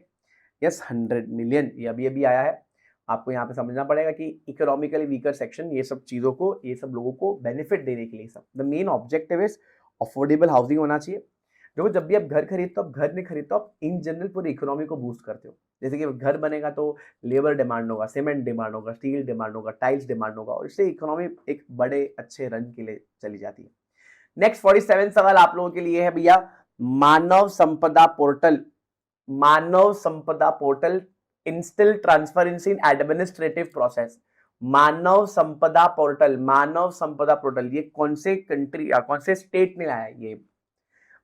यस, 100 मिलियन ये अभी अभी आया है। आपको यहाँ पे समझना पड़ेगा कि इकोनॉमिकली वीकर सेक्शन, ये सब चीजों को, ये सब लोगों को बेनिफिट देने के लिए सब the main objective is affordable housing होना चाहिए। देखो, जब भी आप घर खरीदते हो, आप घर नहीं खरीदते हो, आप इन जनरल पूरी इकोनॉमी को बूस्ट करते हो। जैसे कि घर बनेगा तो लेबर डिमांड होगा, सीमेंट डिमांड होगा, स्टील डिमांड होगा, टाइल्स डिमांड होगा, और इससे इकोनॉमी एक बड़े अच्छे रन के लिए चली जाती है। नेक्स्ट 47 सवाल आप लोगों के लिए है भैया, मानव Sampada portal. Manav Sampada portal instil transparency in administrative process. Manav Sampada portal, Manav Sampada portal ये कौन से कंट्री, कौन से स्टेट ने लाया है? ये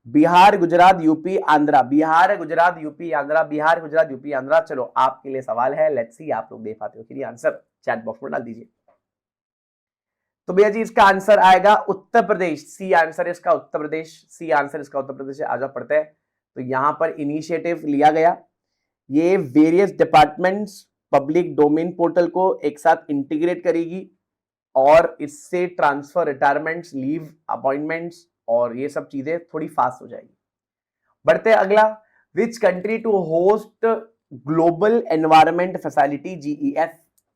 Bihar, Gujarat, UP, Andhra. Bihar, Gujarat, UP, Andhra. Bihar, Gujarat, UP, Andhra. चलो, आपके लिए सवाल है, लेट्स सी आप लोग दे पाते हो कि आंसर चैट बॉक्स में डाल दीजिए। तो भैया जी, इसका आंसर आएगा उत्तर प्रदेश। सी आंसर इसका उत्तर प्रदेश, सी आंसर इसका उत्तर प्रदेश है। आजा पढ़ते हैं। तो यहां पर इनिशिएटिव लिया गया, ये various departments public domain portal को एक साथ इंटीग्रेट करेगी, और इससे ट्रांसफर, रिटायरमेंट्स, लीव, अपॉइंटमेंट्स और ये सब चीजें थोड़ी फास्ट हो जाएगी। बढ़ते हैं अगला, which country to host global environment facility GEF?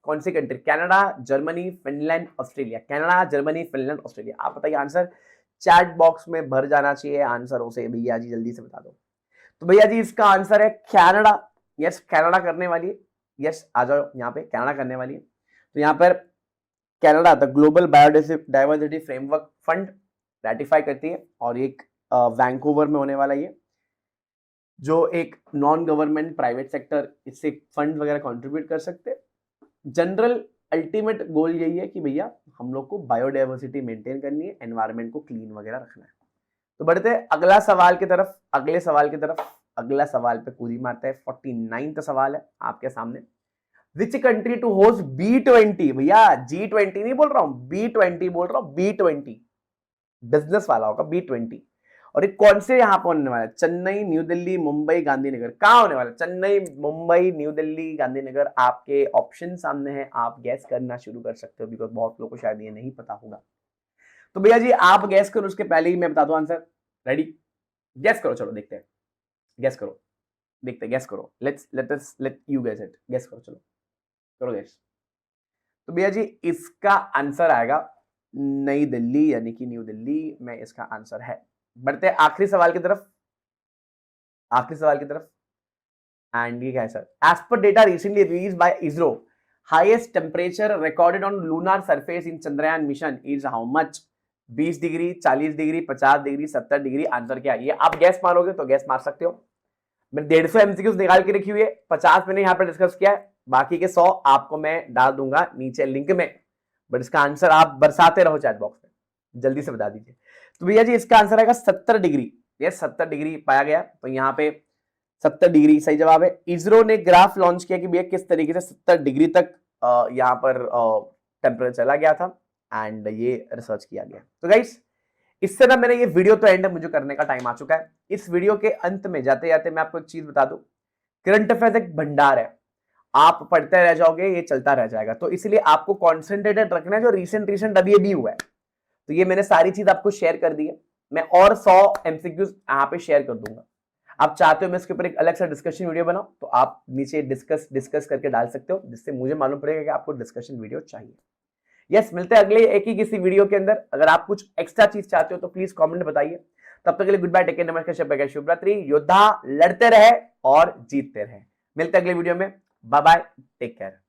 कौन सी country? Canada, Germany, Finland, Australia. Canada, Germany, Finland, Australia. आप बताइए आंसर, चैट बॉक्स में भर जाना चाहिए आंसरों से। भैया जी जल्दी से बता दो। तो भैया जी इसका आंसर है कनाडा। यस, कनाडा करने वाली है। यस, आ जाओ यहाँ पे, कनाडा करने वाली है। तो यहाँ पर Canada the global biodiversity framework fund ratify करती है, और एक वैंकूवर में होने वाला ये, जो एक नॉन गवर्नमेंट प्राइवेट सेक्टर इससे फंड वगैरह कंट्रीब्यूट कर सकते हैं। जनरल अल्टीमेट गोल यही है कि भैया हम लोग को बायोडाइवर्सिटी मेंटेन करनी है, एनवायरनमेंट को क्लीन वगैरह रखना है। तो बढ़ते हैं अगला सवाल की तरफ, अगले सवाल की तरफ। अगला सवाल पे कूदी मारता है। 49th सवाल है आपके सामने, विच कंट्री टू होस्ट B20? भैया G20 नहीं बोल रहा हूं, B20 बोल रहा हूं, B20 बिजनेस वाला होगा, B20। और ये कौन से यहां पर होने वाला है? चेन्नई, न्यू दिल्ली, मुंबई, गांधीनगर। कहां होने वाला है? चेन्नई, मुंबई, न्यू दिल्ली, गांधीनगर। आपके ऑप्शन सामने है, आप गैस करना शुरू कर सकते हो, बिकॉज बहुत लोगों को शायद ये नहीं पता होगा। तो भैया जी आप गैस करो, उसके पहले ही मैं बता दूं आंसर। रेडी? गैस करो, चलो देखते हैं, गैस करो, देखते हैं, गैस करो। Let you gas it, gas करो, चलो करो गैस। तो भैया जी इसका आंसर आएगा नई दिल्ली, यानी कि न्यू दिल्ली में इसका आंसर है। बढ़ते हैं आखिरी सवाल की तरफ, आखिरी सवाल की तरफ। एंड ये क्या है sir? As per data recently released by ISRO, highest temperature recorded on lunar surface in Chandrayaan mission is how much? 20 degree, 40 degree, 50 degree, 70 degree. Answer क्या है? ये आप गैस मारोगे तो गैस मार सकते हो। मैंने 150 MCQs निकाल के रखी हुई है, 50 मैंने यहाँ पर डिस्कस किया है, बाकी के 100 आपको मैं डाल दूंगा नीचे लिंक में, बट इसका आंसर आप बरसाते रहो चैट बॉक्स में, जल्दी से बता दीजिए। तो भैया जी इसका आंसर आएगा 70 डिग्री। ये 70 डिग्री पाया गया, तो यहाँ पे 70 डिग्री सही जवाब है। इसरो ने ग्राफ लॉन्च किया कि भैया किस तरीके से 70 डिग्री तक यहाँ पर टेम्परेचर चला गया था, एंड ये रिसर्च किया गया। तो गाइस इससे ना मैंने ये वीडियो तो एंड मुझे करने का टाइम आ चुका है। इस वीडियो के अंत में जाते जाते मैं आपको एक चीज बता दूं, करंट अफेयर्स एक भंडार है, आप पढ़ते रह जाओगे, ये चलता रह जाएगा। तो इसलिए आपको कॉन्सेंट्रेटेड रखना है जो रिसेंट अभी हुआ है। तो ये मैंने सारी चीज आपको शेयर कर दी है। मैं और 100 एमसीक्यूज यहाँ पे शेयर कर दूंगा। आप चाहते हो मैं इसके ऊपर एक अलग सा डिस्कशन वीडियो बनाऊं तो आप नीचे डिस्कस करके डाल सकते हो, जिससे मुझे मालूम पड़ेगा कि आपको डिस्कशन वीडियो चाहिए। यस, मिलते हैं अगले एक ही किसी वीडियो के अंदर। अगर आप कुछ एक्स्ट्रा चीज चाहते हो तो प्लीज कमेंट बताइए। तब तक के लिए गुड बाय, टेक केयर, नमस्कार, शुभ रात्रि। योद्धा लड़ते रहे और जीतते रहे। मिलते हैं अगले वीडियो में। Bye bye, take care.